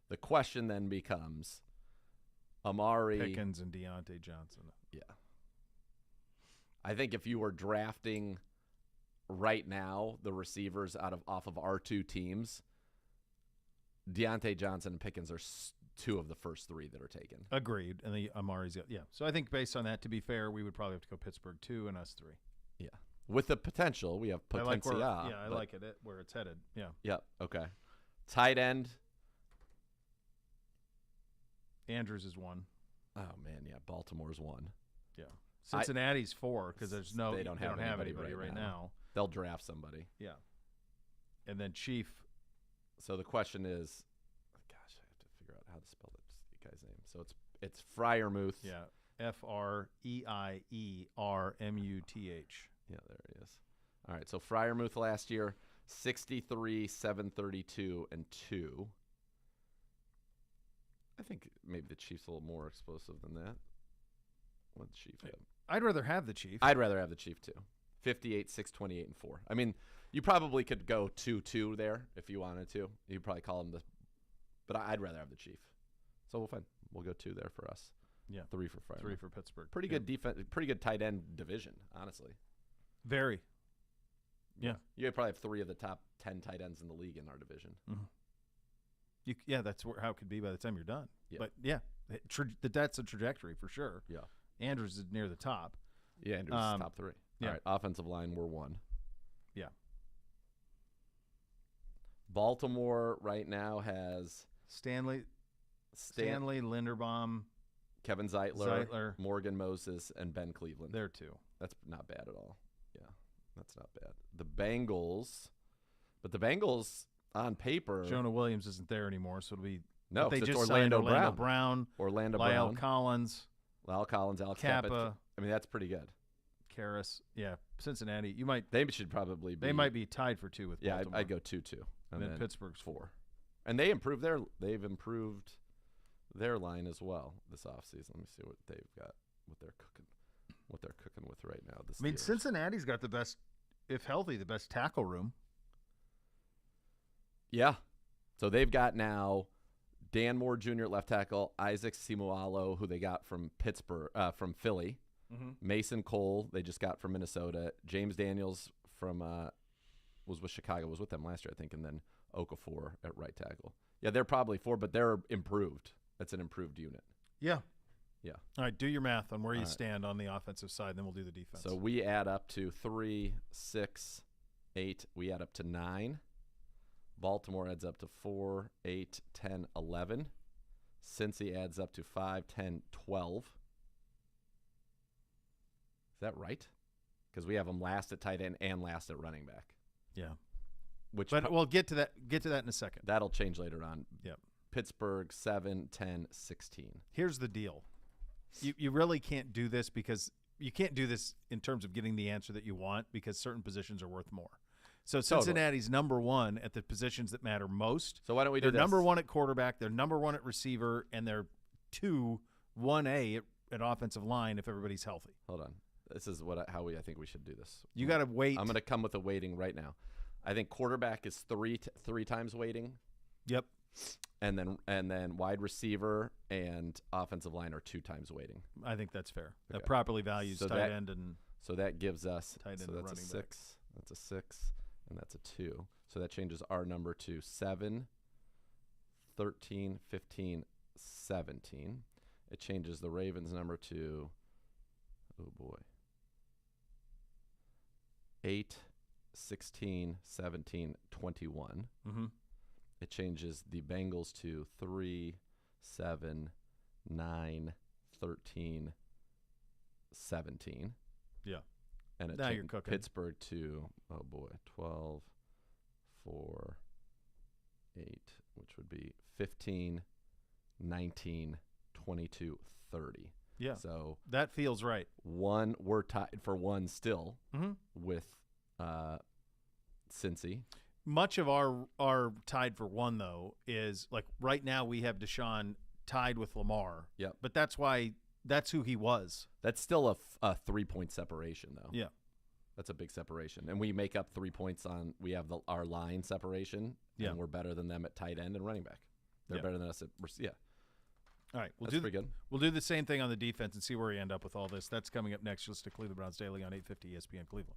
The question then becomes Amari. Pickens and Deontay Johnson. Yeah. I think if you were drafting right now the receivers off of our 2 teams, Deontay Johnson and Pickens are 2 of the first 3 that are taken. Agreed. And the Amari's yeah. So I think based on that, to be fair, we would probably have to go Pittsburgh 2 and us 3. Yeah. With the potential, we have potential. I like it where it's headed. Yeah. Yep. Okay. Tight end. Andrews is 1. Oh man, yeah. Baltimore's 1. Yeah. Cincinnati's 4 because there's they don't have anybody right now. They'll draft somebody. Yeah. And then Chief. So the question is, gosh, I have to figure out how to spell that guy's name. So it's Freiermuth. Yeah. Freiermuth. Yeah, there he is. All right, so Freiermuth last year, 63, 732, and 2. I think maybe the Chiefs a little more explosive than that. What the Chief have? I'd rather have the Chief. I'd rather have the Chief too. 58, 6, 28, and 4. I mean, you probably could go 2-2 there if you wanted to. You'd probably call him but I'd rather have the Chief. So we'll fine. We'll go 2 there for us. Yeah. 3 for Fireman. 3 for Pittsburgh. Pretty good defense. Pretty good tight end division, honestly. Very. Yeah. You probably have 3 of the top 10 tight ends in the league in our division. Mm-hmm. That's how it could be by the time you're done. Yeah. But yeah, that's a trajectory for sure. Yeah. Andrews is near the top. Yeah, Andrews is top 3. Yeah. All right, offensive line, we're 1. Yeah. Baltimore right now has Stanley, Linderbaum, Kevin Zeitler, Morgan Moses, and Ben Cleveland. There too. That's not bad at all. Yeah, that's not bad. The Bengals on paper. Jonah Williams isn't there anymore, so it'll be no. They It's just Orlando signed Brown. Lyle Collins, Alex Kappa. Cappa. I mean, that's pretty good. Karras. Yeah, Cincinnati. They should probably be. They might be tied for 2 with Baltimore. Yeah, I'd go 2-2. And then Pittsburgh's 4. And they've improved their line as well this offseason. Let me see what they've got, what they're cooking with right now. I mean, Cincinnati's got the best, if healthy, the best tackle room. Yeah. So they've got now Dan Moore Jr. at left tackle, Isaac Simualo, who they got from from Philly, Mason Cole they just got from Minnesota, James Daniels from was with Chicago, was with them last year, I think, and then Okafor at right tackle. Yeah, they're probably 4, but they're improved. That's an improved unit. Yeah. Yeah. All right, do your math on where you stand on the offensive side, and then we'll do the defense. So we add up to 3, 6, 8. We add up to 9. Baltimore adds up to 4, 8, 10, 11. Cincy adds up to 5, 10, 12. Is that right? Because we have them last at tight end and last at running back. Yeah. But we'll get to that in a second. That'll change later on. Yep. Pittsburgh 7, 10, 16. Here's the deal. You really can't do this because you can't do this in terms of getting the answer that you want because certain positions are worth more. So Cincinnati's number 1 at the positions that matter most. So why don't we do this? They're number 1 at quarterback. They're number 1 at receiver, and they're 1A at offensive line if everybody's healthy. Hold on. This is how I think we should do this. You got to wait. I'm going to come with a weighting right now. I think quarterback is 3 times weighting. Yep. And then wide receiver and offensive line are 2 times weighting. I think that's fair. Okay. That properly values tight end and so that gives us tight end so and that's a running 6. back. That's a 6 and that's a 2. So that changes our number to 7, 13, 15, 17. It changes the Ravens number to 8, 16, 17, 21. Mm-hmm. It changes the Bengals to 3, 7, 9, 13, 17. Yeah. And it now you're cooking. Pittsburgh to 12, 4, 8, which would be 15, 19, 22, 30. Yeah. So that feels right. We're tied for 1 still with Cincy. Much of our tied for 1 though is like right now we have Deshaun tied with Lamar. Yeah. But that's who he was. That's still a 3-point separation though. Yeah. That's a big separation. And we make up 3 points we have our line separation. Yeah. And we're better than them at tight end and running back. They're better than us at All right, that's pretty good. We'll do the same thing on the defense and see where we end up with all this. That's coming up next. Just to Cleveland Browns Daily on 850 ESPN Cleveland.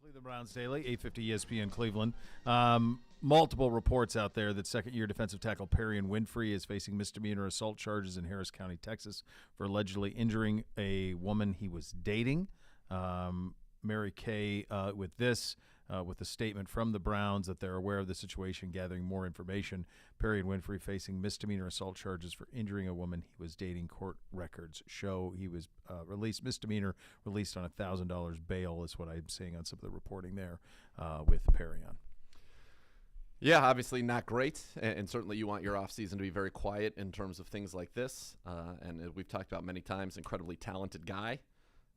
Cleveland Browns Daily, 850 ESPN Cleveland. Multiple reports out there that second-year defensive tackle Perion Winfrey is facing misdemeanor assault charges in Harris County, Texas, for allegedly injuring a woman he was dating. Mary Kay with a statement from the Browns that they're aware of the situation, gathering more information. Perion Winfrey facing misdemeanor assault charges for injuring a woman he was dating. Court records show he was released on $1,000 bail, is what I'm seeing on some of the reporting there with Perion. Yeah, obviously not great, and certainly you want your offseason to be very quiet in terms of things like this. And we've talked about many times, incredibly talented guy.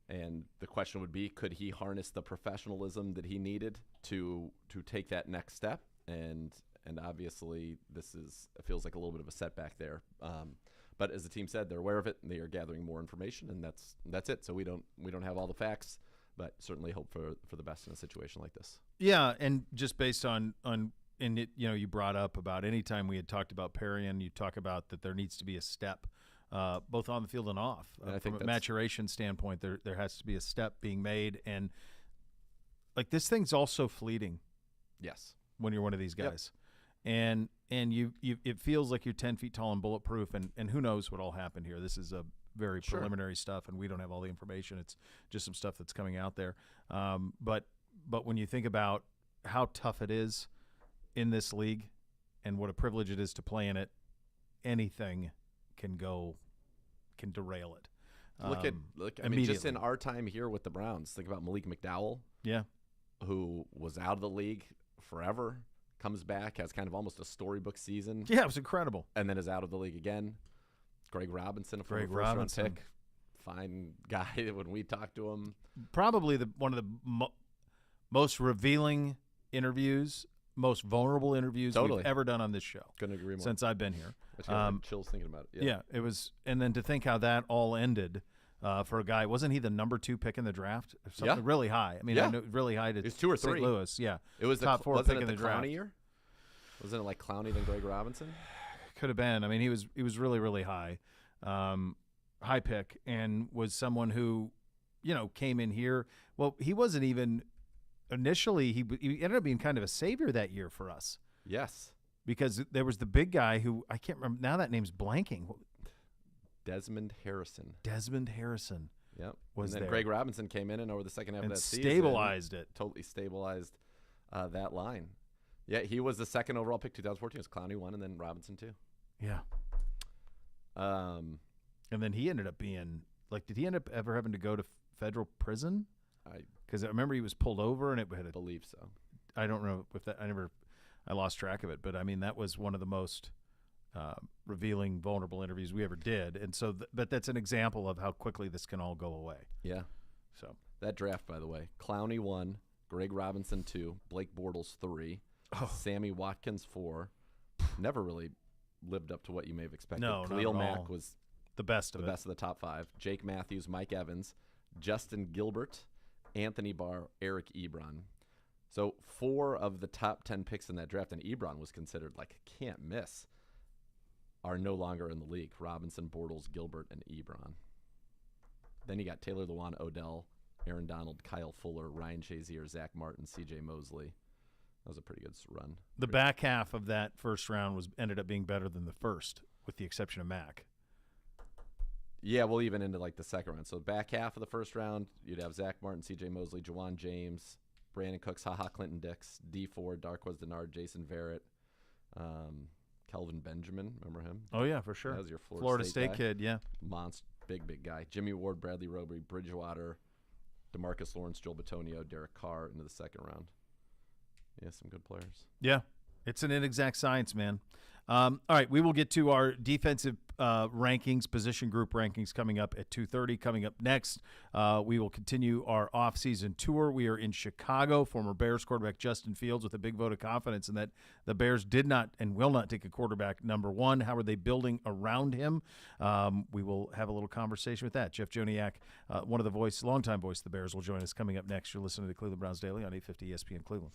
And the question would be, could he harness the professionalism that he needed to take that next step? And obviously, it feels like a little bit of a setback there. But as the team said, they're aware of it, and they are gathering more information, and that's it. So we don't have all the facts, but certainly hope for the best in a situation like this. Yeah, and just based on and it, you brought up about any time we had talked about Perion, you talk about that there needs to be a step. Both on the field and off. I think from a maturation standpoint, there has to be a step being made. And, like, this thing's also fleeting. Yes. When you're one of these guys. Yep. And you it feels like you're 10 feet tall and bulletproof, and who knows what all happened here. This is a very preliminary stuff, and we don't have all the information. It's just some stuff that's coming out there. But when you think about how tough it is in this league and what a privilege it is to play in it, anything can derail it. I mean, just in our time here with the Browns, think about Malik McDowell. Yeah. Who was out of the league forever, comes back, has kind of almost a storybook season. Yeah, it was incredible. And then is out of the league again. Greg Robinson, a former first-round pick. Fine guy when we talked to him. Probably one of the most revealing interviews, most vulnerable interviews we've ever done on this show. Couldn't agree more. Since I've been here. Chills thinking about it. Yeah, it was. And then to think how that all ended for a guy. Wasn't he the number 2 pick in the draft? Something really high. I mean, I know really high to it was 2 or 3. St. Louis, yeah. It was top 4 pick in the draft. Clowney year? Wasn't it like Clowney then Greg Robinson? Could have been. I mean, he was really, really high. High pick, and was someone who, came in here. Well, he wasn't even initially. He ended up being kind of a savior that year for us. Yes. Because there was the big guy who I can't remember now. That name's blanking. Desmond Harrison. Yep. And then Greg Robinson came in and over the second half of that season stabilized it. Totally stabilized that line. Yeah, he was the second overall pick 2014. It was Clowney 1 and then Robinson 2. Yeah. And then he ended up being like, did he end up ever having to go to federal prison? Because I remember he was pulled over and it had believe so. I don't know if that I lost track of it, but I mean that was one of the most revealing, vulnerable interviews we ever did, and so. But that's an example of how quickly this can all go away. Yeah. So that draft, by the way, Clowney 1, Greg Robinson 2, Blake Bortles 3, Sammy Watkins 4. Never really lived up to what you may have expected. No, Khalil Mack was the best of the top 5. Jake Matthews, Mike Evans, Justin Gilbert, Anthony Barr, Eric Ebron. So 4 of the top 10 picks in that draft, and Ebron was considered like can't miss, are no longer in the league. Robinson, Bortles, Gilbert, and Ebron. Then you got Taylor Lewan, Odell, Aaron Donald, Kyle Fuller, Ryan Shazier, Zach Martin, C.J. Mosley. That was a pretty good run. The back half of that first round ended up being better than the first, with the exception of Mack. Yeah, well, even into like the second round. So back half of the first round, you'd have Zach Martin, C.J. Mosley, Juwan James, Brandon Cooks, Clinton Dix, D Ford, Darquez Dennard, Jason Verrett, Kelvin Benjamin. Remember him? Oh, yeah, for sure. That was your Florida State kid, yeah. Monster, big guy. Jimmy Ward, Bradley Roby, Bridgewater, DeMarcus Lawrence, Joel Bitonio, Derek Carr into the second round. Yeah, some good players. Yeah, it's an inexact science, man. All right, we will get to our defensive rankings, position group rankings coming up at 2:30. Coming up next, we will continue our off-season tour. We are in Chicago. Former Bears quarterback Justin Fields with a big vote of confidence in that the Bears did not and will not take a quarterback number 1. How are they building around him? We will have a little conversation with that. Jeff Joniak, one of the longtime voice of the Bears, will join us coming up next. You're listening to the Cleveland Browns Daily on 850 ESPN Cleveland.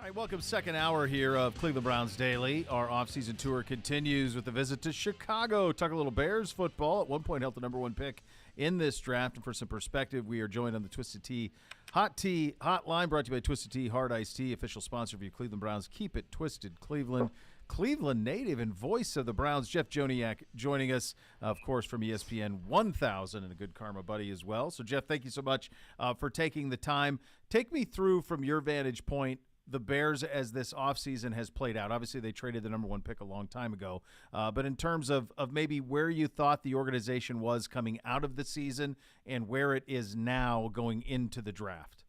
All right, welcome. Second hour here of Cleveland Browns Daily. Our offseason tour continues with a visit to Chicago. Talk a little Bears football. At one point, held the number one pick in this draft. And for some perspective, we are joined on the Twisted Tea Hotline, brought to you by Twisted Tea Hard Iced Tea, official sponsor of your Cleveland Browns. Keep it twisted, Cleveland. Cleveland native and voice of the Browns, Jeff Joniak, joining us, of course, from ESPN 1000 and a good karma buddy as well. So, Jeff, thank you so much for taking the time. Take me through, from your vantage point, the Bears as this offseason has played out. Obviously, they traded the number one pick a long time ago. But in terms of maybe where you thought the organization was coming out of the season and where it is now going into the draft.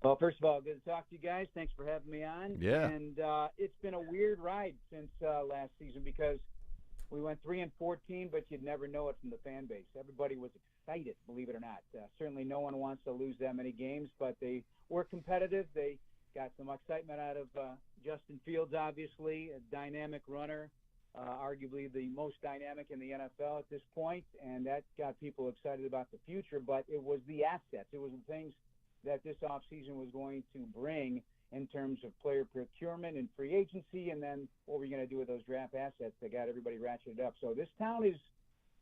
Well, first of all, good to talk to you guys. Thanks for having me on. Yeah. And it's been a weird ride since last season because we went 3-14, but you'd never know it from the fan base. Everybody was excited, believe it or not. Certainly no one wants to lose that many games, but they were competitive. They got some excitement out of Justin Fields, obviously, a dynamic runner, arguably the most dynamic in the NFL at this point, and that got people excited about the future. But it was the assets. It was the things that this offseason was going to bring in terms of player procurement and free agency, and then what we're going to do with those draft assets that got everybody ratcheted up. So this town is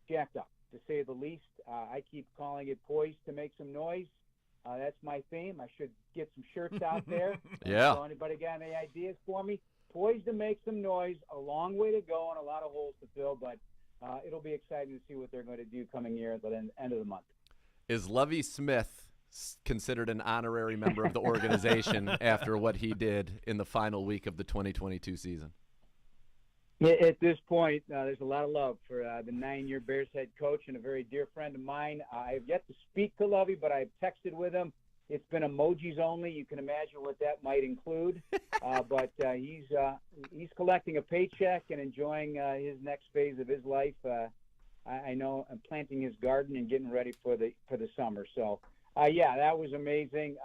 jacked up, to say the least. I keep calling it poised to make some noise. That's my theme. I should get some shirts out there. Yeah. So anybody got any ideas for me? Poised to make some noise. A long way to go and a lot of holes to fill, but it'll be exciting to see what they're going to do coming year at the end of the month. Is Lovie Smith considered an honorary member of the organization after what he did in the final week of the 2022 season? At this point, there's a lot of love for the 9-year Bears head coach and a very dear friend of mine. I have yet to speak to Lovie, but I've texted with him. It's been emojis only. You can imagine what that might include. But he's collecting a paycheck and enjoying his next phase of his life. I know I'm planting his garden and getting ready for the summer. So. Yeah, that was amazing.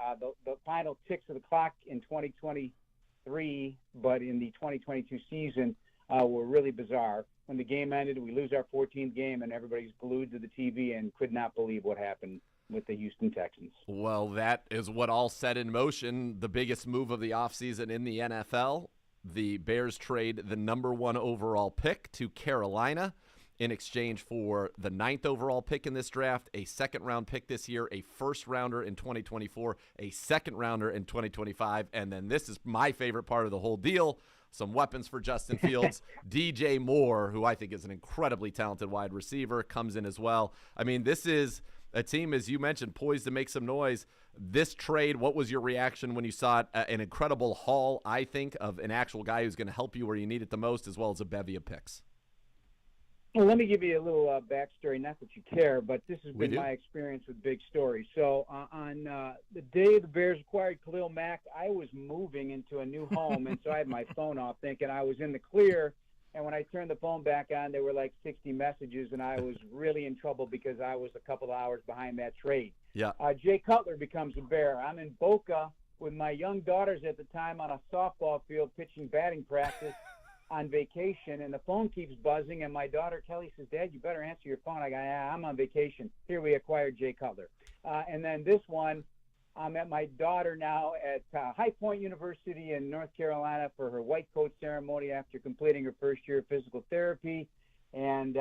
The final ticks of the clock in 2023, but in the 2022 season, were really bizarre. When the game ended, we lose our 14th game, and everybody's glued to the TV and could not believe what happened with the Houston Texans. Well, that is what all set in motion. The biggest move of the offseason in the NFL. The Bears trade the number one overall pick to Carolina in exchange for the 9th overall pick in this draft, a second-round pick this year, a first-rounder in 2024, a second-rounder in 2025, and then this is my favorite part of the whole deal, some weapons for Justin Fields. DJ Moore, who I think is an incredibly talented wide receiver, comes in as well. I mean, this is a team, as you mentioned, poised to make some noise. This trade, what was your reaction when you saw it? An incredible haul, I think, of an actual guy who's going to help you where you need it the most, as well as a bevy of picks. Well, let me give you a little backstory, not that you care, but this has been my experience with big stories. So on the day the Bears acquired Khalil Mack, I was moving into a new home, and so I had my phone off thinking I was in the clear. And when I turned the phone back on, there were like 60 messages, and I was really in trouble because I was a couple hours behind that trade. Yeah. Jay Cutler becomes a Bear. I'm in Boca with my young daughters at the time on a softball field pitching batting practice. On vacation, and the phone keeps buzzing, and my daughter Kelly says, "Dad, you better answer your phone." I go, "Yeah, I'm on vacation." Here we acquired Jay Cutler. And then this one, I'm at my daughter now at High Point University in North Carolina for her white coat ceremony after completing her first year of physical therapy. And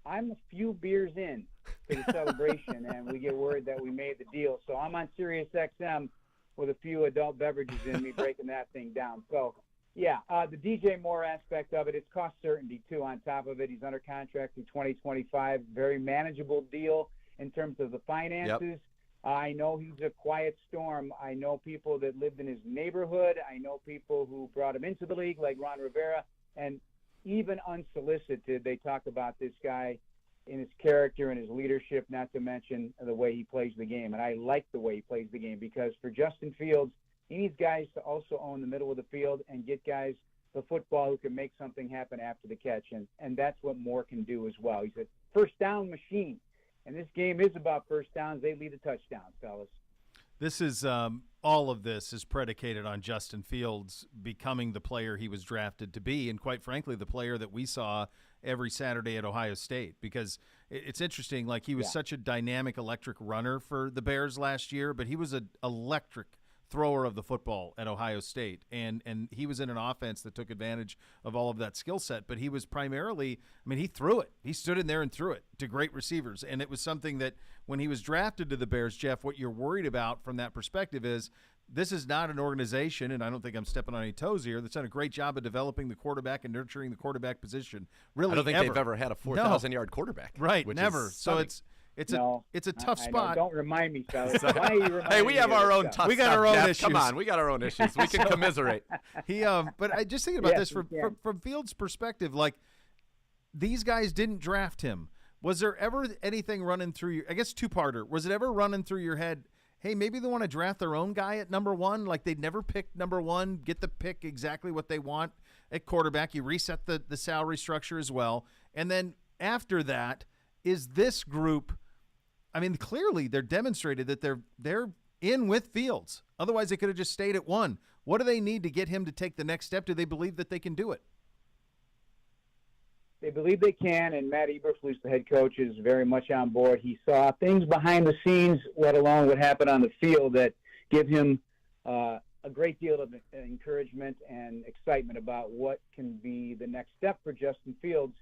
I'm a few beers in to the celebration, and we get word that we made the deal. So I'm on Sirius XM with a few adult beverages in me, breaking that thing down. So, yeah, the DJ Moore aspect of it, it's cost certainty, too, on top of it. He's under contract through 2025. Very manageable deal in terms of the finances. Yep. I know he's a quiet storm. I know people that lived in his neighborhood. I know people who brought him into the league, like Ron Rivera. And even unsolicited, they talk about this guy in his character and his leadership, not to mention the way he plays the game. And I like the way he plays the game because for Justin Fields, he needs guys to also own the middle of the field and get guys the football who can make something happen after the catch. And that's what Moore can do as well. He's a first down machine. And this game is about first downs. They lead the touchdowns, fellas. This is all of this is predicated on Justin Fields becoming the player he was drafted to be, and quite frankly, the player that we saw every Saturday at Ohio State. Because it's interesting, like he was such a dynamic, electric runner for the Bears last year, but he was an electric thrower of the football at Ohio State, and he was in an offense that took advantage of all of that skill set. But he was primarily, he threw it. He stood in there and threw it to great receivers, and it was something that when he was drafted to the Bears, Jeff, what you're worried about from that perspective is this is not an organization, and I don't think I'm stepping on any toes here, that's done a great job of developing the quarterback and nurturing the quarterback position. Really, I don't think they've ever had a 4,000-yard quarterback. Right, never. So it's a tough spot. Don't remind me, fellas. Why are you reminding Hey, we have me of our this own stuff? tough We got stuff, our own Jeff. issues. Come on, we got our own issues. We can commiserate. But I just thinking about Yes, this we can. from Fields' perspective, like these guys didn't draft him. Was there ever anything running through your? I guess two-parter. Was it ever running through your head? Hey, maybe they want to draft their own guy at number one. Like they'd never picked number one, get the pick exactly what they want at quarterback. You reset the salary structure as well. And then after that, is this group, clearly they're demonstrated that they're in with Fields. Otherwise, they could have just stayed at one. What do they need to get him to take the next step? Do they believe that they can do it? They believe they can, and Matt Eberflus, the head coach, is very much on board. He saw things behind the scenes, let alone what happened on the field, that give him a great deal of encouragement and excitement about what can be the next step for Justin Fields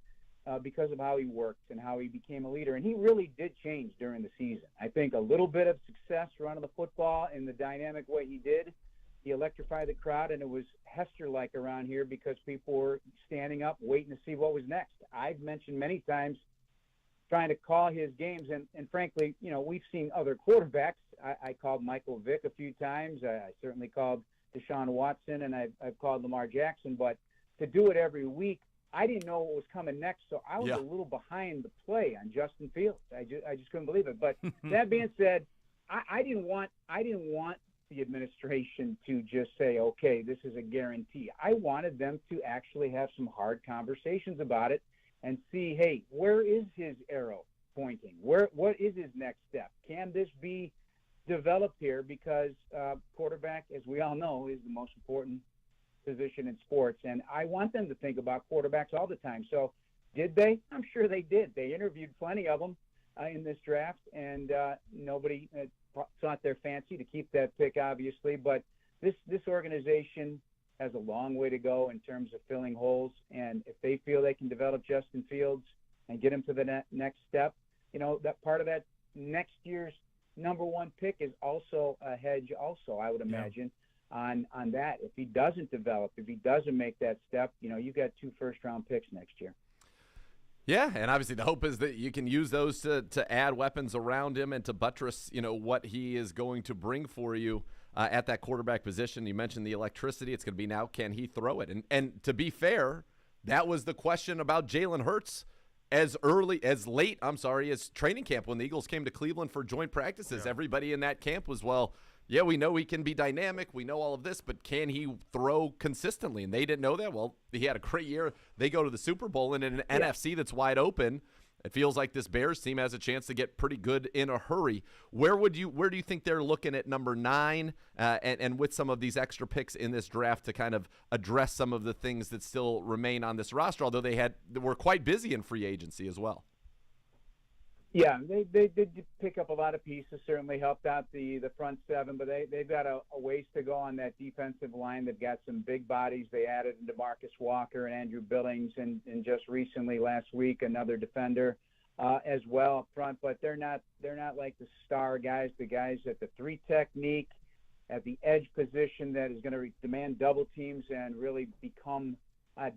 because of how he worked and how he became a leader. And he really did change during the season. I think a little bit of success running the football in the dynamic way he did, he electrified the crowd, and it was Hester-like around here because people were standing up, waiting to see what was next. I've mentioned many times trying to call his games, and frankly, we've seen other quarterbacks. I called Michael Vick a few times. I certainly called Deshaun Watson, and I've called Lamar Jackson. But to do it every week, I didn't know what was coming next, so I was a little behind the play on Justin Fields. I just couldn't believe it. But that being said, I didn't want the administration to just say, okay, this is a guarantee. I wanted them to actually have some hard conversations about it and see, hey, where is his arrow pointing? What is his next step? Can this be developed here? Because quarterback, as we all know, is the most important position in sports. And I want them to think about quarterbacks all the time. So did they? I'm sure they did. They interviewed plenty of them in this draft, and nobody thought their fancy to keep that pick, obviously. But this organization has a long way to go in terms of filling holes. And if they feel they can develop Justin Fields and get him to the next step, that part of that next year's number one pick is also a hedge also, I would imagine, on that. If he doesn't develop, if he doesn't make that step, you've got 2 first-round picks next year. Yeah, and obviously the hope is that you can use those to add weapons around him and to buttress, what he is going to bring for you at that quarterback position. You mentioned the electricity. It's going to be now, can he throw it? And to be fair, that was the question about Jalen Hurts as late as training camp when the Eagles came to Cleveland for joint practices. Yeah. Everybody in that camp was, yeah, we know he can be dynamic. We know all of this, but can he throw consistently? And they didn't know that. Well, he had a great year. They go to the Super Bowl, and in an NFC that's wide open, it feels like this Bears team has a chance to get pretty good in a hurry. Where do you think they're looking at number 9 and with some of these extra picks in this draft to kind of address some of the things that still remain on this roster, although they were quite busy in free agency as well? Yeah, they did pick up a lot of pieces, certainly helped out the front seven, but they've got a ways to go on that defensive line. They've got some big bodies. They added DeMarcus Walker and Andrew Billings, and just recently last week another defender as well up front. But they're not like the star guys, the guys at the 3 technique, at the edge position that is going to demand double teams and really become a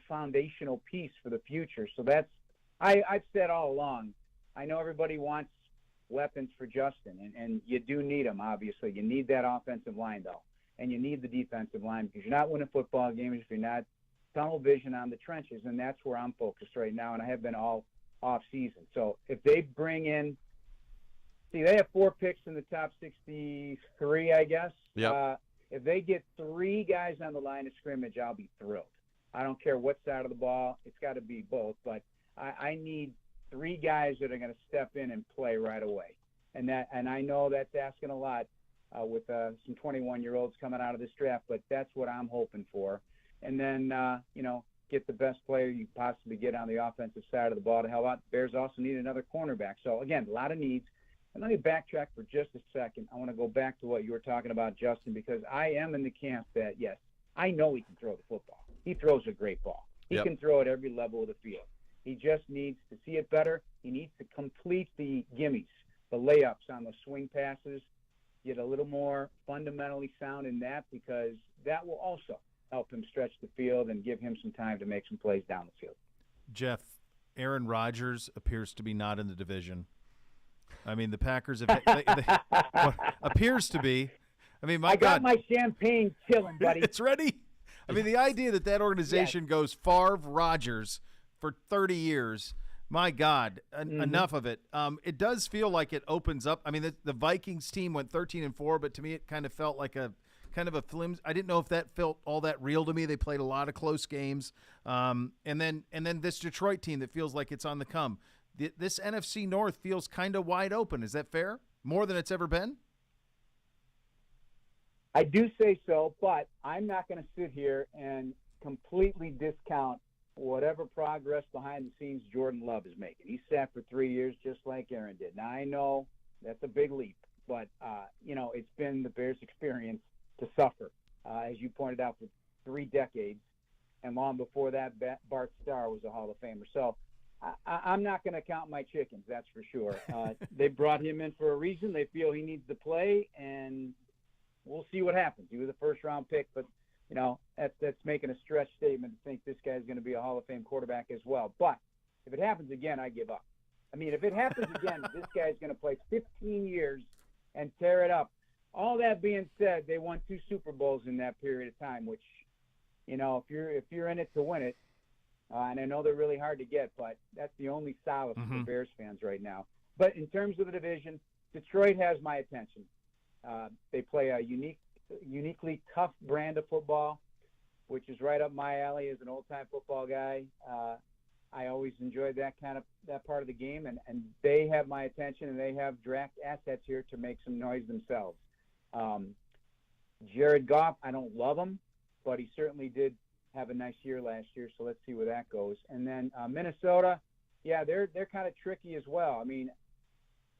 foundational piece for the future. So that's I've said all along. I know everybody wants weapons for Justin, and you do need them, obviously. You need that offensive line, though, and you need the defensive line because you're not winning football games if you're not tunnel vision on the trenches, and that's where I'm focused right now, and I have been all off-season. So if they bring in – they have 4 picks in the top 63, I guess. Yep. If they get 3 guys on the line of scrimmage, I'll be thrilled. I don't care what side of the ball. It's got to be both, but I need – 3 guys that are going to step in and play right away. And I know that's asking a lot with some 21-year-olds coming out of this draft, but that's what I'm hoping for. And then, get the best player you possibly get on the offensive side of the ball to help out. Bears also need another cornerback. So, again, a lot of needs. And let me backtrack for just a second. I want to go back to what you were talking about, Justin, because I am in the camp that, yes, I know he can throw the football. He throws a great ball. He can throw at every level of the field. He just needs to see it better. He needs to complete the gimmies, the layups on the swing passes, get a little more fundamentally sound in that, because that will also help him stretch the field and give him some time to make some plays down the field. Jeff, Aaron Rodgers appears to be not in the division. I mean, the Packers have well, appears to be. I mean, I God. got my champagne chilling, buddy. It's ready. I mean, the idea that organization goes Favre Rodgers for 30 years, my God, enough of it. It does feel like it opens up. I mean, the Vikings team went 13-4, but to me it kind of felt like a flimsy. I didn't know if that felt all that real to me. They played a lot of close games. And then this Detroit team that feels like it's on the come. This NFC North feels kind of wide open. Is that fair? More than it's ever been? I do say so, but I'm not going to sit here and completely discount whatever progress behind the scenes Jordan Love is making. He sat for 3 years just like Aaron did. Now, I know that's a big leap, but, it's been the Bears' experience to suffer, as you pointed out, for 3 decades. And long before that, Bart Starr was a Hall of Famer. So I'm not going to count my chickens, that's for sure. They brought him in for a reason. They feel he needs to play, and we'll see what happens. He was a first-round pick, but, that's making a stretch statement to think this guy's going to be a Hall of Fame quarterback as well. But if it happens again, I give up. I mean, if it happens again, this guy's going to play 15 years and tear it up. All that being said, they won 2 Super Bowls in that period of time, which, if you're in it to win it, and I know they're really hard to get, but that's the only solace for Bears fans right now. But in terms of the division, Detroit has my attention. They play a uniquely tough brand of football, which is right up my alley as an old-time football guy. I always enjoyed that part of the game, and they have my attention, and they have draft assets here to make some noise themselves. Jared Goff, I don't love him, but he certainly did have a nice year last year, so let's see where that goes. And then Minnesota, yeah, they're kind of tricky as well. I mean,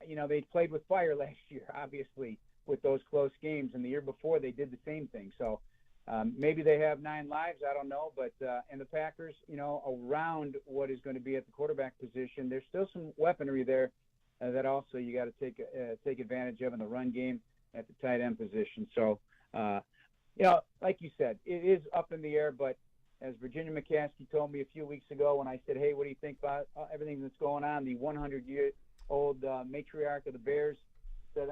they played with fire last year, obviously, with those close games, and the year before they did the same thing. So maybe they have 9 lives, I don't know. But and the Packers, around what is going to be at the quarterback position, there's still some weaponry there that also you got to take advantage of in the run game at the tight end position. So, like you said, it is up in the air. But as Virginia McCaskey told me a few weeks ago when I said, hey, what do you think about everything that's going on, the 100-year-old matriarch of the Bears said,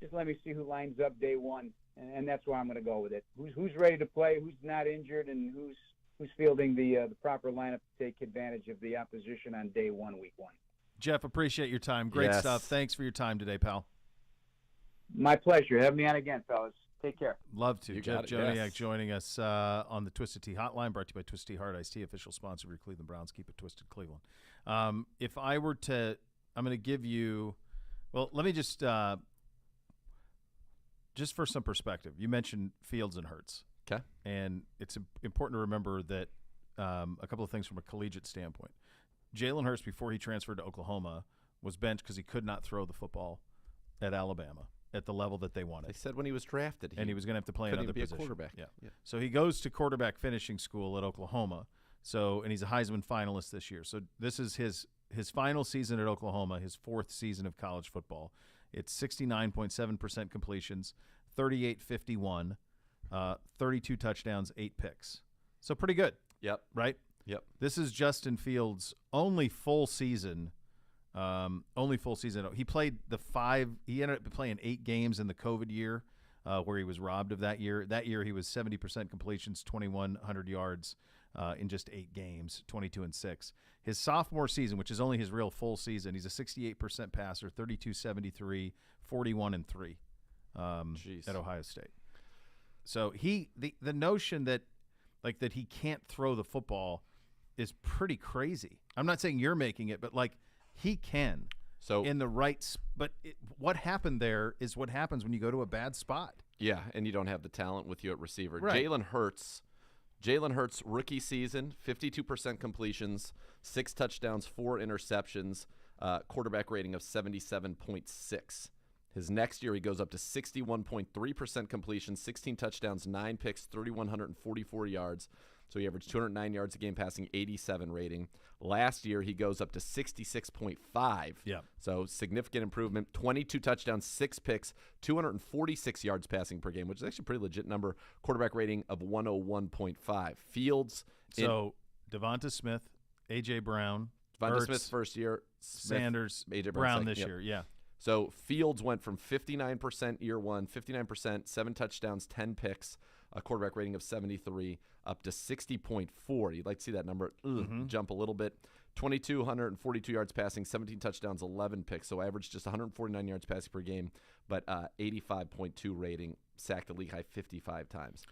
just let me see who lines up day one, and that's where I'm going to go with it. Who's ready to play, who's not injured, and who's fielding the proper lineup to take advantage of the opposition on day one, week 1. Jeff, appreciate your time. Great stuff. Thanks for your time today, pal. My pleasure. Have me on again, fellas. Take care. Love to. Jeff Joniak yes. joining us on the Twisted Tea Hotline, brought to you by Twisted Tea Hard Iced Tea, official sponsor of your Cleveland Browns. Keep it twisted, Cleveland. If I were to – I'm going to give you – well, let me just for some perspective, you mentioned Fields and Hurts. Okay. And it's important to remember that a couple of things from a collegiate standpoint. Jalen Hurts, before he transferred to Oklahoma, was benched because he could not throw the football at Alabama at the level that they wanted. They said when he was drafted, he was going to have to play another position. A quarterback. Yeah. So he goes to quarterback finishing school at Oklahoma. And he's a Heisman finalist this year. So this is his final season at Oklahoma, his 4th season of college football. It's 69.7% completions, 38-51, 32 touchdowns, 8 picks. So pretty good. Yep. Right? Yep. This is Justin Fields' only full season. He played he ended up playing 8 games in the COVID year where he was robbed of that year. That year he was 70% completions, 2,100 yards in just 8 games, 22-6. His sophomore season, which is only his real full season, he's a 68% passer, 32-73, 41-3 at Ohio State. So the notion that he can't throw the football is pretty crazy. I'm not saying you're making it, but he can. So in the right, what happened there is what happens when you go to a bad spot. Yeah, and you don't have the talent with you at receiver. Right. Jalen Hurts Jalen Hurts, rookie season, 52% completions, 6 touchdowns, 4 interceptions, quarterback rating of 77.6. His next year, he goes up to 61.3% completion, 16 touchdowns, 9 picks, 3,144 yards. So he averaged 209 yards a game passing, 87 rating. Last year, he goes up to 66.5. Yeah. So significant improvement. 22 touchdowns, 6 picks, 246 yards passing per game, which is actually a pretty legit number. Quarterback rating of 101.5. Fields. So Devonta Smith, A.J. Brown, Devonta Ertz, Smith's first year. Sanders, A.J. Brown second. this Yep. year. Yeah. So Fields went from 59% year one, 59%, 7 touchdowns, 10 picks, a quarterback rating of 73, up to 60.4. You'd like to see that number jump a little bit. 2,242 yards passing, 17 touchdowns, 11 picks. So averaged just 149 yards passing per game, but 85.2 rating, sacked the league high 55 times.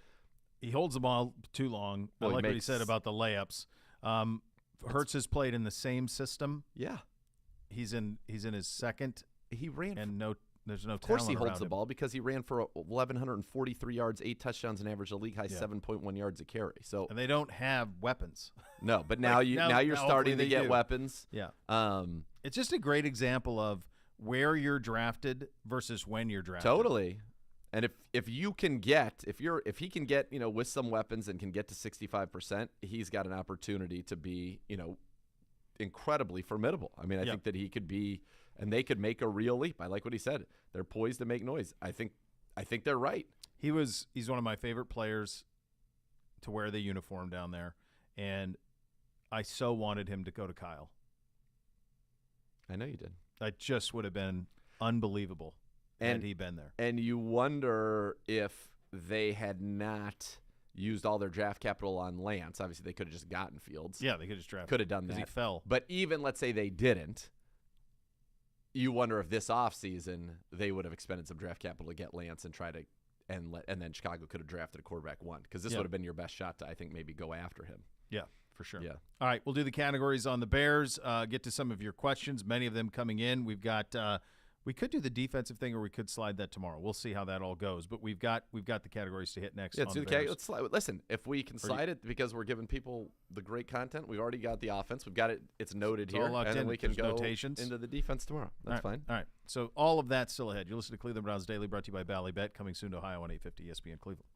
He holds the ball too long. Well, I like what he said about the layups. Hurts has played in the same system. Yeah. He's in his second. He ran. And there's no. Of course, he talent holds around the him. ball because he ran for 1,143 yards, 8 touchdowns, and averaged a league high 7.1 yards a carry. So And they don't have weapons. no, but now now you're starting to hopefully get they do. weapons. Yeah. Um, It's just a great example of where you're drafted versus when you're drafted. Totally. And if he can get, with some weapons and can get to 65%, he's got an opportunity to be, incredibly formidable. I mean, I think that he could be, and they could make a real leap. I like what he said. They're poised to make noise. I think they're right. He's one of my favorite players to wear the uniform down there, and I so wanted him to go to Kyle. I know you did. That just would have been unbelievable had he been there. And you wonder if they had not used all their draft capital on Lance. Obviously, they could have just gotten Fields. Yeah, they could have just drafted. Could have done that. Because he fell. But even, let's say they didn't, you wonder if this offseason they would have expended some draft capital to get Lance and try to and then Chicago could have drafted a quarterback one, because this would have been your best shot to, I think, maybe go after him. Yeah, for sure. Yeah. All right, we'll do the categories on the Bears. Get to some of your questions, many of them coming in. We've got we could do the defensive thing, or we could slide that tomorrow. We'll see how that all goes. But we've got the categories to hit next. Yeah, on so the Bears. let's slide. Listen, if we can slide it because we're giving people the great content, we've already got the offense. We've got it. It's noted It's here, all locked and then in. we can There's go notations. into the defense tomorrow. That's fine. All right. So all of that still ahead. You listen to Cleveland Browns Daily, brought to you by Bally Bet, coming soon to Ohio on 850 ESPN Cleveland.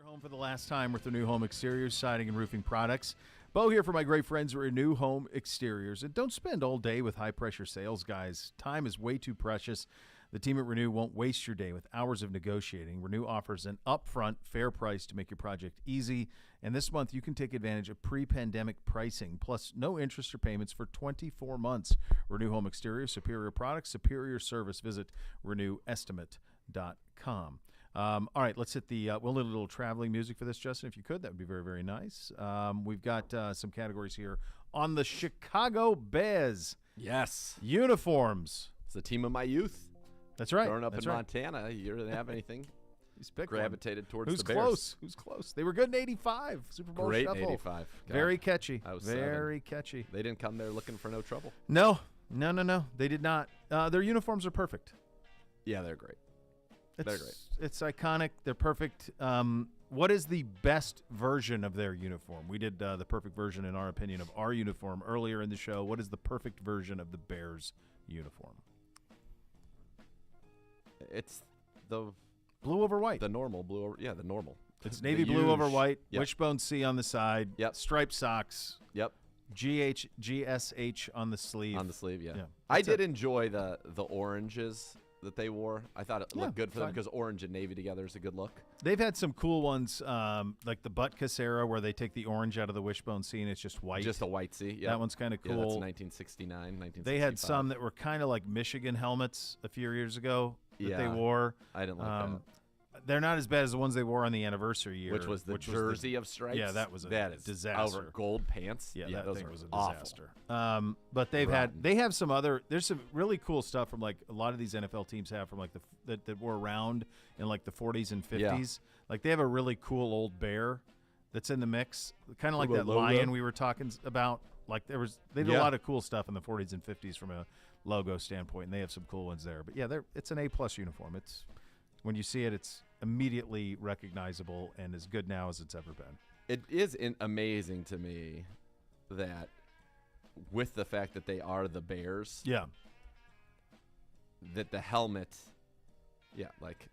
home for the last time with Renew Home Exteriors, siding and roofing products. Bo here for my great friends at Renew Home Exteriors. And don't spend all day with high-pressure sales guys. Time is way too precious. The team at Renew won't waste your day with hours of negotiating. Renew offers an upfront, fair price to make your project easy. And this month, you can take advantage of pre-pandemic pricing, plus no interest or payments for 24 months. Renew Home Exteriors, superior products, superior service. Visit renewestimate.com. All right, let's hit the we'll need a little traveling music for this, Justin, if you could. That would be very, very nice. We've got some categories here on the Chicago Bears. Yes. Uniforms. It's the team of my youth. That's right. Growing up That's in right. Montana, you didn't have anything. He's picked Gravitated towards Who's the Bears. close? Who's close? They were good in 85. Super Bowl Great shuffle. in 85. God, Very catchy. I was very 7. catchy. They didn't come there looking for no trouble. No. They did not. Their uniforms are perfect. Yeah, they're great. They're great. It's iconic. They're perfect. What is the best version of their uniform? We did the perfect version, in our opinion, of our uniform earlier in the show. What is the perfect version of the Bears uniform? It's the blue over white. The normal blue over, the normal. It's navy blue over white, Yep. wishbone C on the side, Yep. striped socks, Yep. GSH on the sleeve. On the sleeve, yeah. Yeah. I That's did it. enjoy the oranges that they wore. I thought it looked good for them fine. because orange and navy together is a good look. They've had some cool ones, like the Butkus era, where they take the orange out of the wishbone C and it's just white. Just a white C. Yeah. That one's kind of cool. Yeah, that's 1969, 1965. They had some that were kind of like Michigan helmets a few years ago that they wore. I didn't like that. They're not as bad as the ones they wore on the anniversary year, Which was the jersey of stripes. Yeah, that was a that is disaster. Over gold pants. Yeah, that those thing are was a awful. disaster. But they have some other. There's some really cool stuff from like a lot of these NFL teams have from like that were around in like the 40s and 50s. Yeah. Like they have a really cool old bear that's in the mix, kind of like that logo. lion we were talking about. Like they did a lot of cool stuff in the 40s and 50s from a logo standpoint, and they have some cool ones there. But yeah, it's an A+ uniform. It's when you see it, it's immediately recognizable and as good now as it's ever been. It is amazing to me that with the fact that they are the Bears, that the helmet, like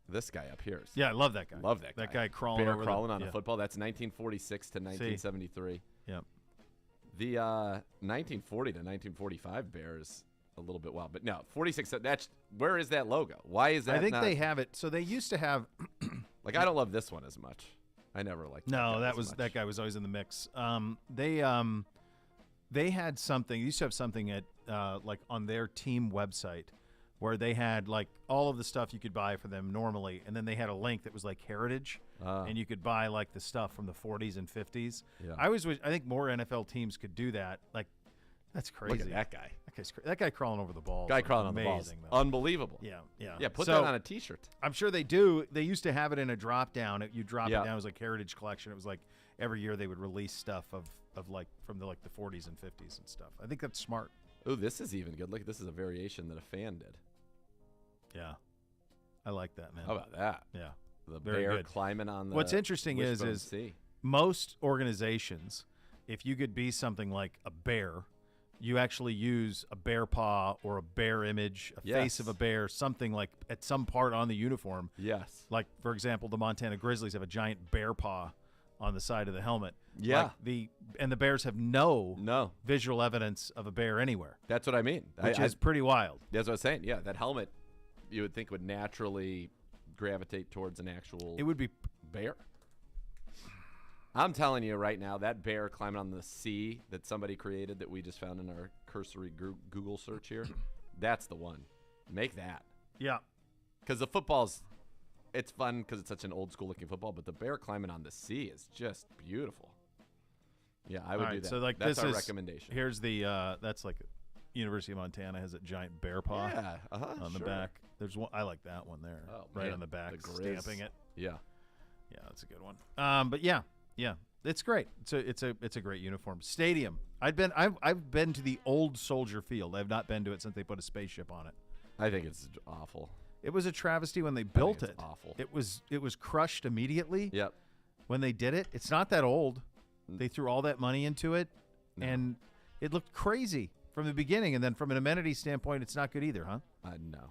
this guy up here. Yeah, I love that guy. Love that guy. That guy crawling Bear over crawling on a football. That's 1946 to 1973. Yep. The 1940 to 1945 Bears a little bit wild, but no, 46. Where is that logo? Why is that? I think they have it. So they used to have. Like I don't love this one as much. I never liked. That guy was always in the mix. They had something. They used to have something at like on their team website where they had like all of the stuff you could buy for them normally, and then they had a link that was like heritage, and you could buy like the stuff from the 40s and 50s. Yeah. I think more NFL teams could do that. Like that's crazy. Look at that guy. That guy crawling over the ball. Guy crawling on the balls. Amazing, Unbelievable. Yeah. Put that on a T-shirt. I'm sure they do. They used to have it in a drop down. You drop it down. It was like Heritage Collection. It was like every year they would release stuff of like from the 40s and 50s and stuff. I think that's smart. Oh, this is even good. Look, this is a variation that a fan did. Yeah, I like that, man. How about that? Yeah, the very bear good. climbing on the. What's interesting is sea. Most organizations, if you could be something like a bear, you actually use a bear paw or a bear image, a face of a bear, something like at some part on the uniform. Yes. Like, for example, the Montana Grizzlies have a giant bear paw on the side of the helmet. Yeah. And the Bears have no visual evidence of a bear anywhere. That's what I mean. Which is pretty wild. That's what I was saying. Yeah, that helmet you would think would naturally gravitate towards an actual It would be bear. I'm telling you right now, that bear climbing on the sea that somebody created that we just found in our cursory Google search here, that's the one. Make that. Yeah. Because the football's, it's fun because it's such an old school looking football, but the bear climbing on the sea is just beautiful. Yeah, I would do that. So like that's this our is, recommendation. Here's the that's like University of Montana has a giant bear paw on the back. There's one. I like that one there, right on the back, stamping it. Yeah, that's a good one. But yeah, it's great. It's a great uniform. Stadium. I've been to the old Soldier Field. I've not been to it since they put a spaceship on it. I think it's awful. It was a travesty when they built it. Awful. It was crushed immediately. Yep. When they did it, it's not that old. They threw all that money into it, and it looked crazy from the beginning. And then from an amenity standpoint, it's not good either, huh? No,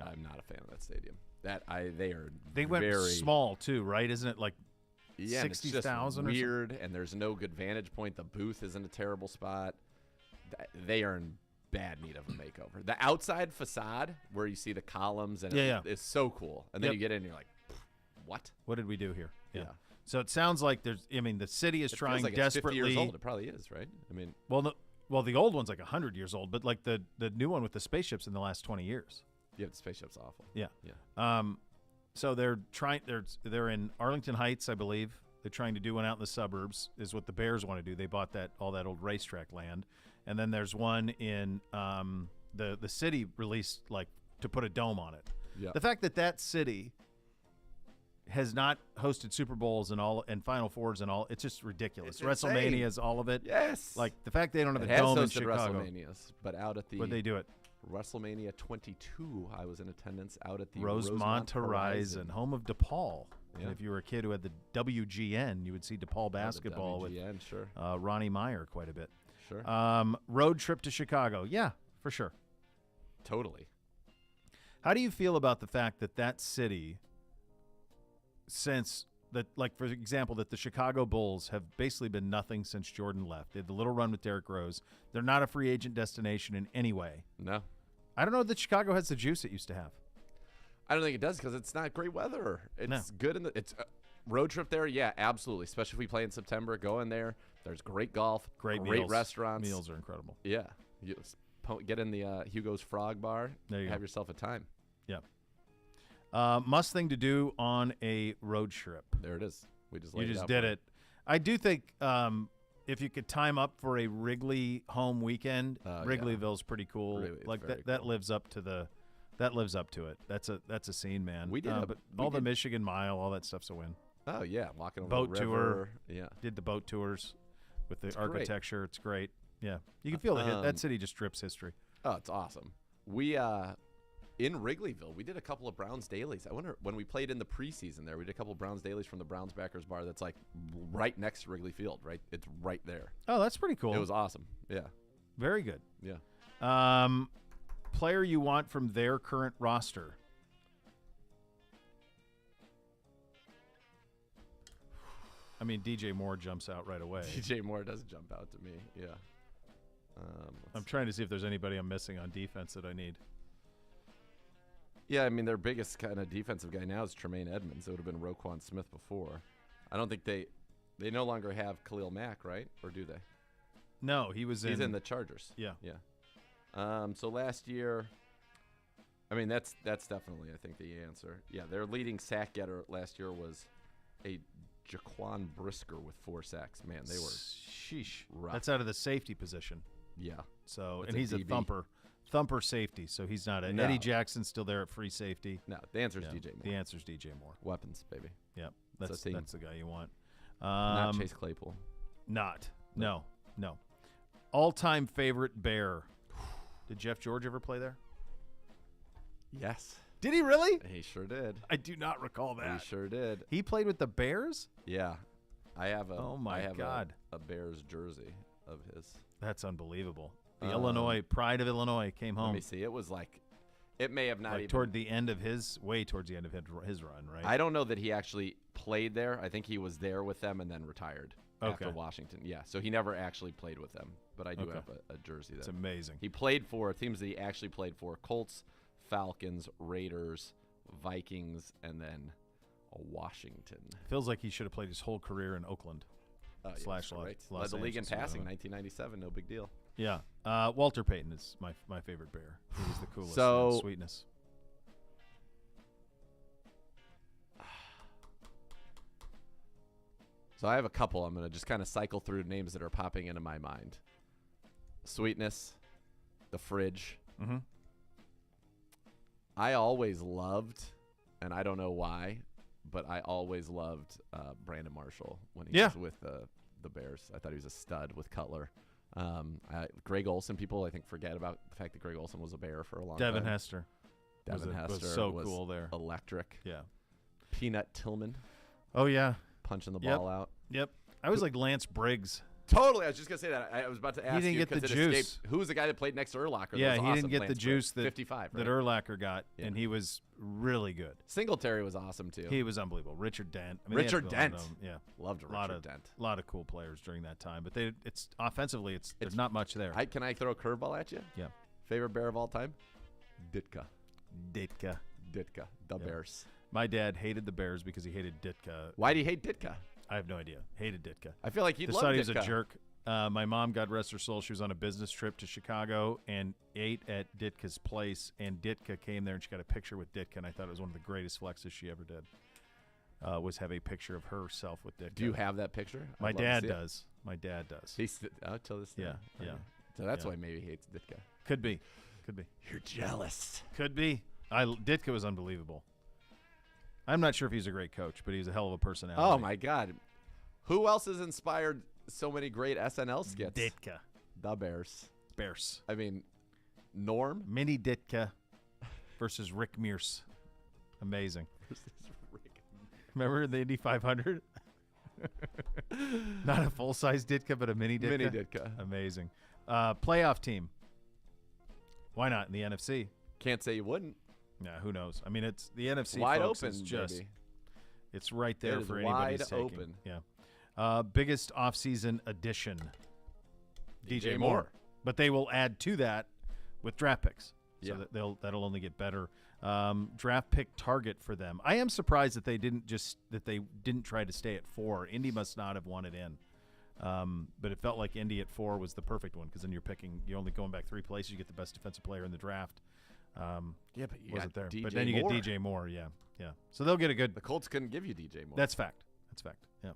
I'm not a fan of that stadium. They went very small too, right? Isn't it like Yeah, and it's just 60,000 or weird, and there's no good vantage point. The booth is in a terrible spot. They are in bad need of a makeover. The outside facade, where you see the columns, and it's so cool. And then you get in, and you're like, what? What did we do here? Yeah. So it sounds like the city is trying like desperately. It's 50 years old. It probably is, right? I mean, well, the old one's like 100 years old, but like the new one with the spaceships in the last 20 years. Yeah, the spaceship's awful. Yeah. Yeah. So they're trying. They're in Arlington Heights, I believe. They're trying to do one out in the suburbs. Is what the Bears want to do. They bought all that old racetrack land, and then there's one in the city released like to put a dome on it. Yeah. The fact that city has not hosted Super Bowls and Final Fours and all, it's just ridiculous. It's WrestleMania is all of it. Yes. Like the fact they don't have It a has dome in hosted Chicago. WrestleManias, but out at the Where'd they do it? WrestleMania 22, I was in attendance out at the Rosemont Horizon, home of DePaul. Yeah. And if you were a kid who had the WGN, you would see DePaul basketball with sure. Ronnie Meyer quite a bit. Sure. Road trip to Chicago. Yeah, for sure. Totally. How do you feel about the fact that city, since that, like for example, that the Chicago Bulls have basically been nothing since Jordan left? They had the little run with Derrick Rose. They're not a free agent destination in any way. No. I don't know that Chicago has the juice it used to have. I don't think it does because it's not great weather. It's good in it's road trip there. Yeah, absolutely. Especially if we play in September, go in there. There's great golf, great meals. restaurants. Meals are incredible. Yeah, you get in the Hugo's Frog Bar. There you have go. yourself a time. Yeah. Must thing to do on a road trip. There it is. We just you just did it. I do think if you could time up for a Wrigley home weekend, Wrigleyville's pretty cool. Wrigley's like very that cool. lives up to the. That lives up to it. That's a scene, man. We did, but all the Michigan Mile, all that stuff's a win. Oh yeah, walking over boat the river. tour. Yeah, did the boat tours with the It's architecture. It's great. Yeah, you can feel that city just drips history. Oh, it's awesome. We in Wrigleyville, we did a couple of Browns dailies. I wonder when we played in the preseason there, we did a couple of Browns dailies from the Browns backers bar. That's like right next to Wrigley Field. Right, it's right there. Oh, that's pretty cool. It was awesome. Yeah, very good. Yeah. Player you want from their current roster? I mean, DJ Moore jumps out right away. DJ Moore does jump out to me. Yeah. I'm trying to see if there's anybody I'm missing on defense that I need. Yeah, I mean, their biggest kind of defensive guy now is Tremaine Edmonds. It would have been Roquan Smith before. I don't think they no longer have Khalil Mack, right? Or do they? No, he's in the Chargers. Yeah. Yeah. So last year, I mean, that's definitely, I think, the answer. Yeah, their leading sack getter last year was a Jaquan Brisker with 4 sacks. Man, they were rough. That's out of the safety position. Yeah. So, That's and he's a thumper safety, so he's not a. No. Eddie Jackson's still there at free safety. No, the answer is DJ Moore. The answer is DJ Moore. Weapons, baby. Yep, It's that's the guy you want. Not Chase Claypool. No. All-time favorite Bear. Did Jeff George ever play there? Yes. Did he really? He sure did. I do not recall that. He sure did. He played with the Bears? Yeah. I have a Oh my God. a Bears jersey of his. That's unbelievable. The Illinois pride of Illinois came home. Let me see. It was like it may have not like even towards the end of his run, right? I don't know that he actually played there. I think he was there with them and then retired after Washington. Yeah, so he never actually played with them, but I do have a jersey there. It's amazing. He played for teams that he actually played for: Colts, Falcons, Raiders, Vikings, and then Washington. Feels like he should have played his whole career in Oakland. Slash Los led the league in Angeles, passing, whatever. 1997. No big deal. Yeah. Walter Payton is my favorite Bear. He was the coolest. So- man. Sweetness. So I have a couple. I'm going to just kind of cycle through names that are popping into my mind. Sweetness, the Fridge. Mm-hmm. I always loved, and I don't know why, but I always loved Brandon Marshall when he was with the Bears. I thought he was a stud with Cutler. Greg Olson, people I think forget about the fact that Greg Olson was a Bear for a long Devin time. Hester. Devin Hester was so cool there. Electric. Yeah. Peanut Tillman Oh yeah. punching the ball out. Yep. I was like Lance Briggs. Totally. I was just going to say that. I was about to ask didn't you get the because it juice. escaped. Who was the guy that played next to Urlacher? Yeah, that was he awesome? didn't get the Lance juice Britt. that 55, that right? Urlacher got, Yeah. and he was really good. Singletary was awesome, too. He was unbelievable. Richard Dent. I mean, they had Richard a lot of Dent. them. Yeah. Loved Richard Dent. A lot of cool players during that time, but it's offensively, there's not much there. Can I throw a curveball at you? Yeah. Favorite Bear of all time? Ditka. Ditka. The Bears. My dad hated the Bears because he hated Ditka. Why do you hate Ditka? I have no idea. Hated Ditka. I feel like he Just loved thought Ditka. he was a jerk. My mom, God rest her soul, she was on a business trip to Chicago and ate at Ditka's place, and Ditka came there and she got a picture with Ditka, and I thought it was one of the greatest flexes she ever did. Was have a picture of herself with Ditka. Do you have that picture? My I'd love to dad see it. does. My dad does. He's till this day. Yeah, Okay. yeah. So that's Yeah. why maybe he hates Ditka. Could be. You're jealous. Could be. Ditka was unbelievable. I'm not sure if he's a great coach, but he's a hell of a personality. Oh my God. Who else has inspired so many great SNL skits? Ditka. The Bears. Bears. I mean, Norm. Mini Ditka versus Rick Mears. Amazing. Remember the Indy 500? Not a full-size Ditka, but a mini Ditka. Mini Ditka. Amazing. Playoff team. Why not in the NFC? Can't say you wouldn't. Yeah, who knows? I mean, it's the NFC. Wide folks, open, is just baby. it's right there It is for anybody's wide taking. open. Yeah. Biggest offseason addition. DJ Moore. But they will add to that with draft picks. So Yeah. that that'll only get better. Draft pick target for them. I am surprised that they didn't try to stay at 4. Indy must not have wanted in. But it felt like Indy at 4 was the perfect one because then you're only going back 3 places. You get the best defensive player in the draft. Yeah, but you wasn't got there. DJ But then you Moore. get DJ Moore. Yeah. So they'll get a good. The Colts couldn't give you DJ Moore. That's fact. Yeah.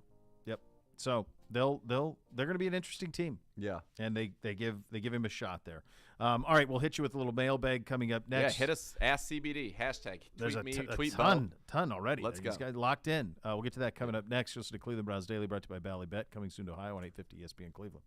Yep. So they're going to be an interesting team. Yeah. And they give him a shot there. All right, we'll hit you with a little mailbag coming up next. Yeah, hit us. Ask CBD. Hashtag. There's tweet me. a Tweet ton Bo. already. Let's These go. guys locked in. We'll get to that coming up next. You'll listen to Cleveland Browns Daily, brought to you by Bally Bet, coming soon to Ohio on 850 ESPN Cleveland.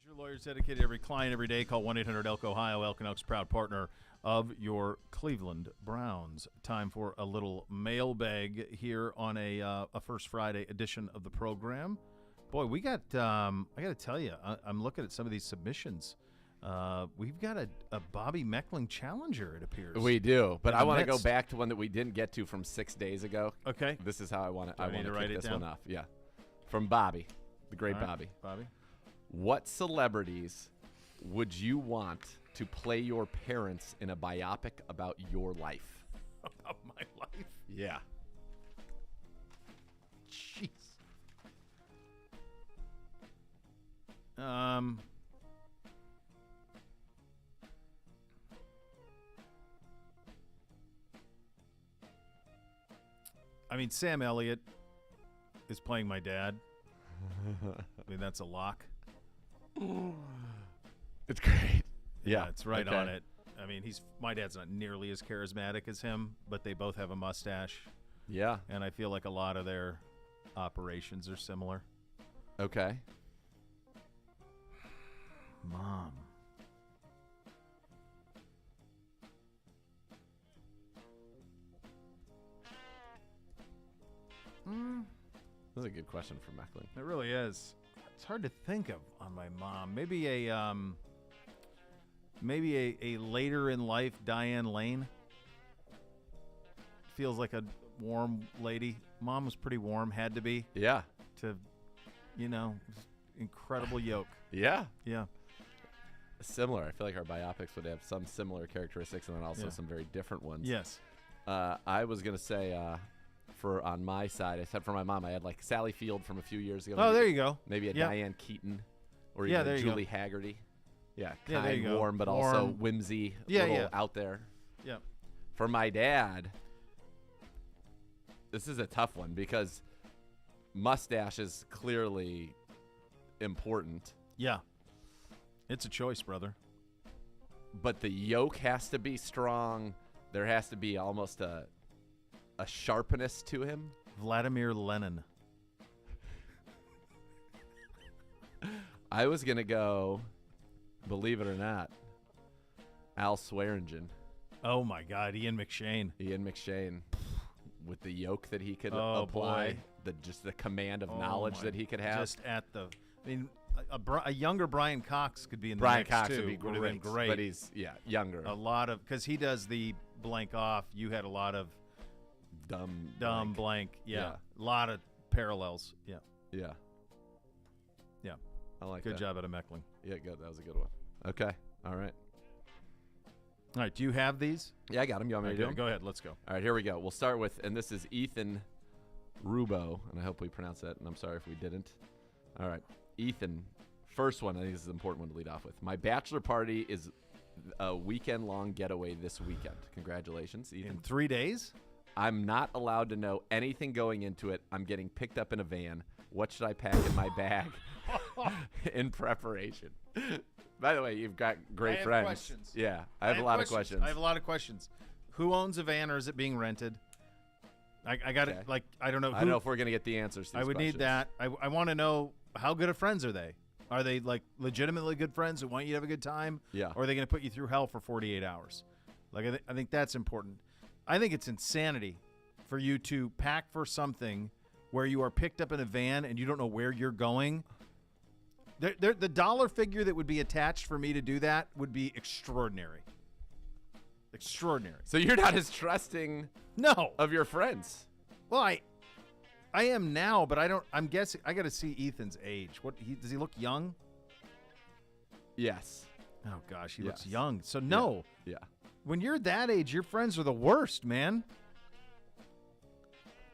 Your lawyers dedicated to every client every day. Call 1-800-ELK-OHIO. Elk and Oaks, proud partner of your Cleveland Browns. Time for a little mailbag here on a First Friday edition of the program. Boy, we got, I got to tell you, I'm looking at some of these submissions. We've got a Bobby Meckling challenger, it appears. We do, but I want to go midst. back to one that we didn't get to from 6 days ago. Okay. This is how I want to. I need want to to write kick it this down? one off. Yeah, from Bobby, the great All right, Bobby. Bobby. What celebrities would you want to play your parents in a biopic about your life? About my life? Yeah. Jeez. I mean, Sam Elliott is playing my dad. I mean, that's a lock. It's great. Yeah, it's right okay. on it. I mean, my dad's not nearly as charismatic as him, but they both have a mustache, Yeah. and I feel like a lot of their operations are similar. Okay. Mom. That's a good question for Meckling. It really is. It's hard to think of on my mom. Maybe a later in life Diane Lane. Feels like a warm lady. Mom was pretty warm, had to be, Yeah. to, incredible yoke. Yeah. Yeah. Similar. I feel like our biopics would have some similar characteristics and then also some very different ones. Yes. I was going to say, on my side, except for my mom, I had like Sally Field from a few years ago. Oh, there you go. Maybe a Yep. Diane Keaton or Yeah, even there a you go. Julie Haggerty. Yeah, Yeah, there you kind, go. warm, but also Warm. whimsy, Yeah, little yeah. out there. Yeah. For my dad, this is a tough one because mustache is clearly important, Yeah. It's a choice, brother. but the yoke has to be strong. There has to be almost a sharpness to him. Vladimir Lenin. I was going to go, believe it or not, Al Swearingen, Oh, my God. Ian McShane. Ian McShane, with the yoke that he could Oh, apply, boy. just the command of Oh, knowledge my- that he could have. Just at the. I mean, a younger Brian Cox could be in the Brian mix, Cox too. would be Would've been great. but he's younger. A lot of, because he does the blank off. You had a lot of dumb blank. Yeah. Yeah. A lot of parallels. Yeah. Yeah. Yeah. I like Good that. job out of Meckling. Yeah, good. That was a good one. Okay. All right. All right. Do you have these? Yeah, I got him. You want me to do Okay, them? go ahead. Let's go. All right, here we go. We'll start with, and this is Ethan Rubo, and I hope we pronounced that, and I'm sorry if we didn't. All right. Ethan, first one, I think this is an important one to lead off with. My bachelor party is a weekend-long getaway this weekend. Congratulations, Ethan. In 3 days? I'm not allowed to know anything going into it. I'm getting picked up in a van. What should I pack in my bag in preparation? By the way, you've got great I have friends. questions. Yeah, I have a lot of questions. I have a lot of questions. Who owns a van, or is it being rented? I got Okay. it. Like, I don't know. I don't know if we're going to get the answers to these I would need questions. that. I want to know, how good of friends are they? Are they like legitimately good friends who want you to have a good time? Yeah. Or are they going to put you through hell for 48 hours? Like, I think that's important. I think it's insanity for you to pack for something where you are picked up in a van and you don't know where you're going. The dollar figure that would be attached for me to do that would be extraordinary. Extraordinary. So you're not as trusting No. of your friends. Well, I am now, but I'm guessing I got to see Ethan's age. Does he look young? Yes. Oh gosh, he looks Yes. young. So no. Yeah. When you're that age, your friends are the worst, man.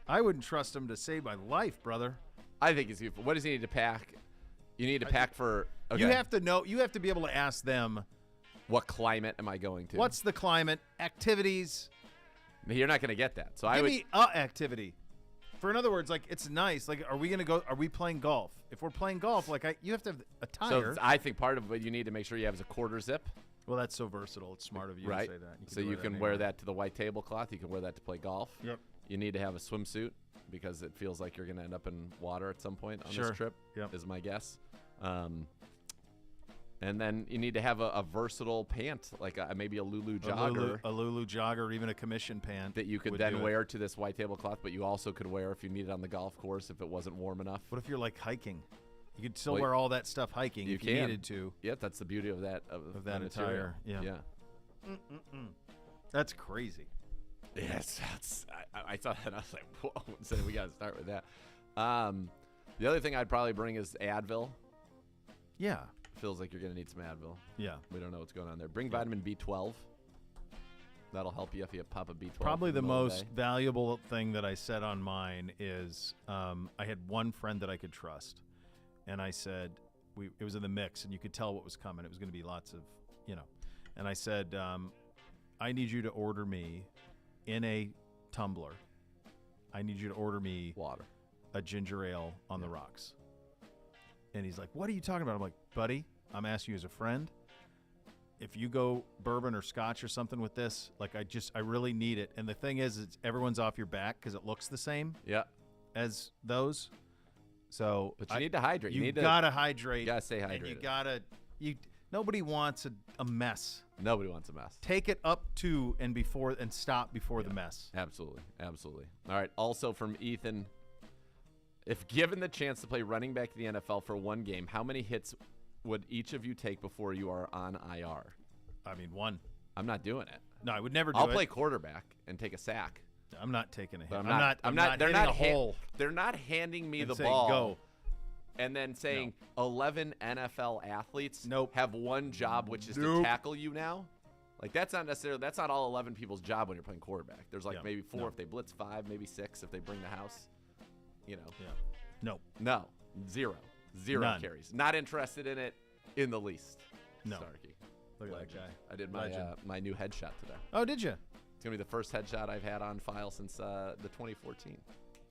I wouldn't trust him to save my life, brother. I think it's beautiful. What does he need to pack? You need to pack for. Okay. You have to know. You have to be able to ask them, What climate am I going to? what's the climate, activities. You're not going to get that. So I Give would. me a activity. For in other words, like, it's nice. Like, are we gonna go? Are we playing golf? If we're playing golf, like, you have to have a tire. So I think part of what you need to make sure you have is a quarter zip, Well, that's so versatile. It's smart of you right? to say that. So you can wear that to the white tablecloth. You can wear that to play golf. Yep. You need to have a swimsuit because it feels like you're going to end up in water at some point on Sure. this trip. Yep. Is my guess. And then you need to have a versatile pant, like maybe a Lulu jogger. A Lulu jogger, or even a commission pant. That you could then wear to this white tablecloth, but you also could wear if you needed on the golf course if it wasn't warm enough. What if you're like hiking? You could still wear all that stuff hiking if you needed to. Yeah, that's the beauty of that that attire. Yeah. That's crazy. Yes, I saw that and I was like, whoa, so we got to start with that. The other thing I'd probably bring is Advil. Yeah. Feels like you're going to need some Advil. Yeah. We don't know what's going on there. Bring vitamin B12. That'll help you if you pop a B12. Probably the most valuable thing that I said on mine is I had one friend that I could trust. And I said, it was in the mix, and you could tell what was coming. It was going to be lots of, And I said, I need you to order me in a tumbler. I need you to order me water, a ginger ale on the rocks. And he's like, what are you talking about? I'm like, buddy, I'm asking you as a friend. If you go bourbon or scotch or something with this, like I really need it. And the thing is, everyone's off your back because it looks the same as those. So, but you need to hydrate. You gotta hydrate. You gotta stay hydrated. And nobody wants a mess. Nobody wants a mess. Take it up to and stop before the mess. Absolutely. All right. Also from Ethan, if given the chance to play running back in the NFL for one game, how many hits would each of you take before you are on IR? I mean, one. I'm not doing it. No, I would never do I'll it. play quarterback and take a sack. I'm not taking a hit. I'm not. They're not handing me the ball. Go. And then saying 11 NFL athletes Nope. have one job, which is to tackle you now. Like that's not all 11 people's job when you're playing quarterback. There's like maybe 4 if they blitz, 5, maybe 6 if they bring the house. No. No. Zero None. carries. Not interested in it in the least. No. Starkey. Look at that guy. I did my new headshot today. Oh, did you? It's gonna be the first headshot I've had on file since the 2014.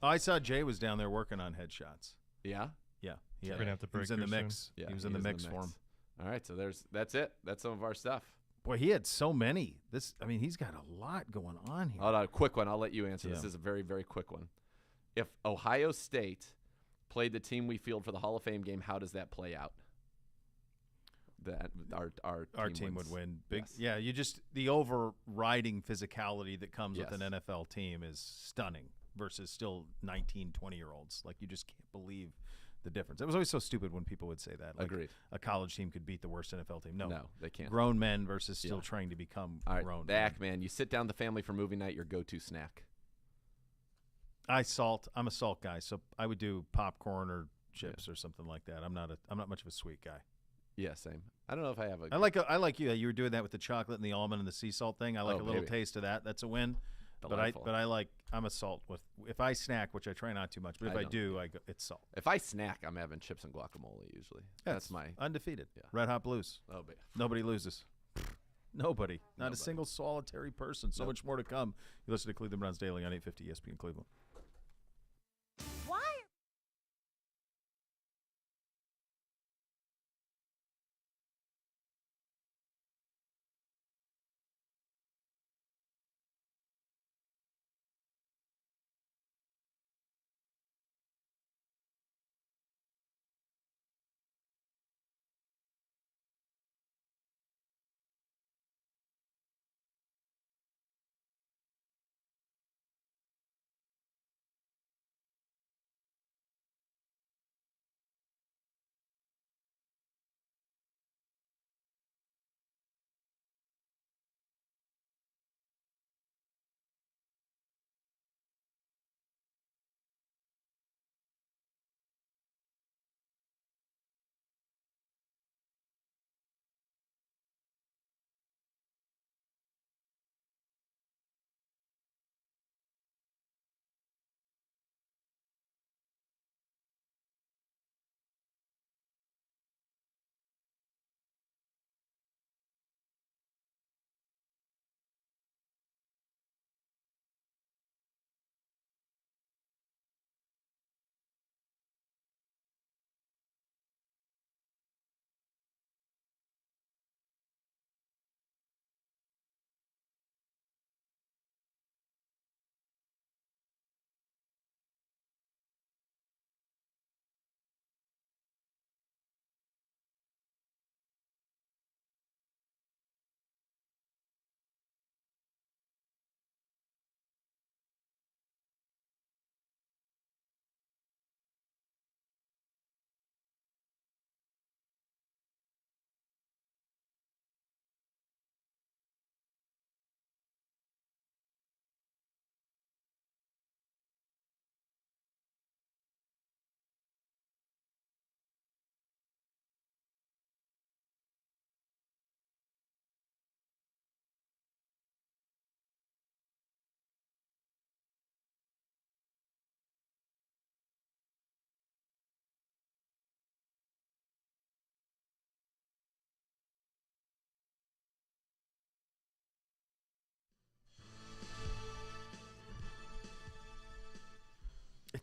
Oh, I saw Jay was down there working on headshots. Yeah. Yeah. We're gonna have to he was in the break mix. Yeah, he was in the mix for him. All right, so that's it. That's some of our stuff. Boy, he had so many. He's got a lot going on here. Hold on, a quick one. I'll let you answer. Yeah. This is a very, very quick one. If Ohio State played the team we field for the Hall of Fame game, how does that play out? That our team wins. would win. Big, Yes. yeah. You just the overriding physicality that comes Yes. with an NFL team is stunning versus still 19, 20-year-olds. Like you just can't believe the difference. It was always so stupid when people would say that. Like Agreed. A college team could beat the worst NFL team. No, they can't. Grown men versus still trying to become All right, grown. Dak, man, you sit down with the family for movie night. Your go-to snack. I'm a salt guy, so I would do popcorn or chips or something like that. I'm not much of a sweet guy. Yeah, same. I don't know if I have a. I like you. You were doing that with the chocolate and the almond and the sea salt thing. I like a little taste of that. That's a win. Delightful. I'm a salt with. If I snack, which I try not too much, but if I do, it's salt. If I snack, I'm having chips and guacamole usually. That's my undefeated. Yeah. Red Hot Blues. Oh, baby. Nobody loses. Nobody. Not a single solitary person. So much more to come. You listen to Cleveland Browns Daily on 850 ESPN Cleveland.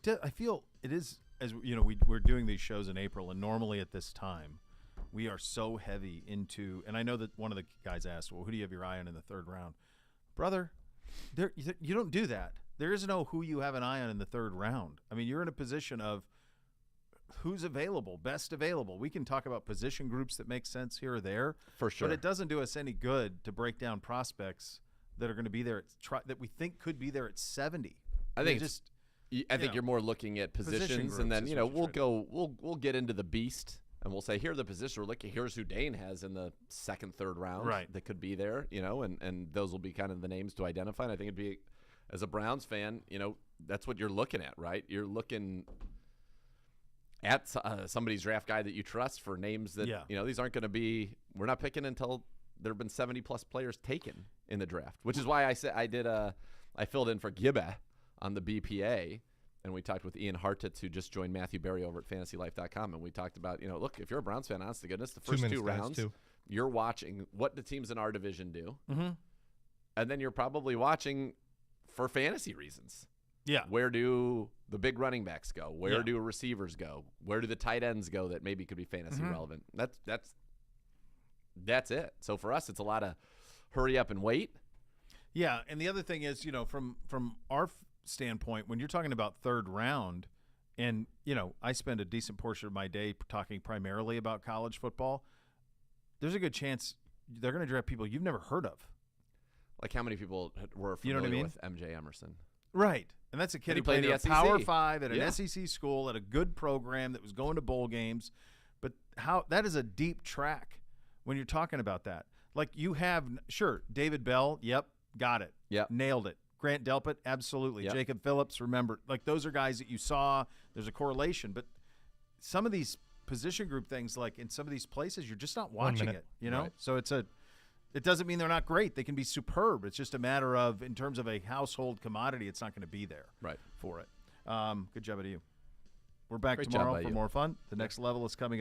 I feel it is, as you know, we're doing these shows in April, and normally at this time, we are so heavy into. And I know that one of the guys asked, "Well, who do you have your eye on in the third round, brother?" You don't do that. There is no who you have an eye on in the third round. I mean, you're in a position of who's available, best available. We can talk about position groups that make sense here or there, For sure. but it doesn't do us any good to break down prospects that are going to be there that we think could be there at 70. I think just. I think you're more looking at positions, and then we'll get into the beast, and we'll say here are the positions we're looking. Here's who Dane has in the second, third round, right? That could be there, and those will be kind of the names to identify. And I think it'd be, as a Browns fan, that's what you're looking at, right? You're looking at somebody's draft guide that you trust for names that these aren't going to be. We're not picking until there have been 70+ players taken in the draft, which is why I said I filled in for Gibba on the BPA, and we talked with Ian Hartitz, who just joined Matthew Berry over at FantasyLife.com, and we talked about, look, if you're a Browns fan, honest to goodness, the first 2 rounds, you're watching what the teams in our division do, and then you're probably watching for fantasy reasons. Yeah. Where do the big running backs go? Where do receivers go? Where do the tight ends go that maybe could be fantasy relevant? That's it. So for us, it's a lot of hurry up and wait. Yeah, and the other thing is, from our standpoint, when you're talking about third round, and I spend a decent portion of my day talking primarily about college football, there's a good chance they're going to draft people you've never heard of. Like how many people were familiar with MJ Emerson? Right, and that's a kid who played the at Power 5 at an SEC school at a good program that was going to bowl games. But that is a deep track when you're talking about that. Like you have, David Bell, yep, got it, nailed it. Grant Delpit, absolutely. Yep. Jacob Phillips, remember. Like those are guys that you saw. There's a correlation. But some of these position group things, like in some of these places, you're just not watching it, Right. So it doesn't mean they're not great. They can be superb. It's just a matter of, in terms of a household commodity, it's not going to be there for it. Good job out of you. We're back Great tomorrow job by for you. more fun. The next level is coming up.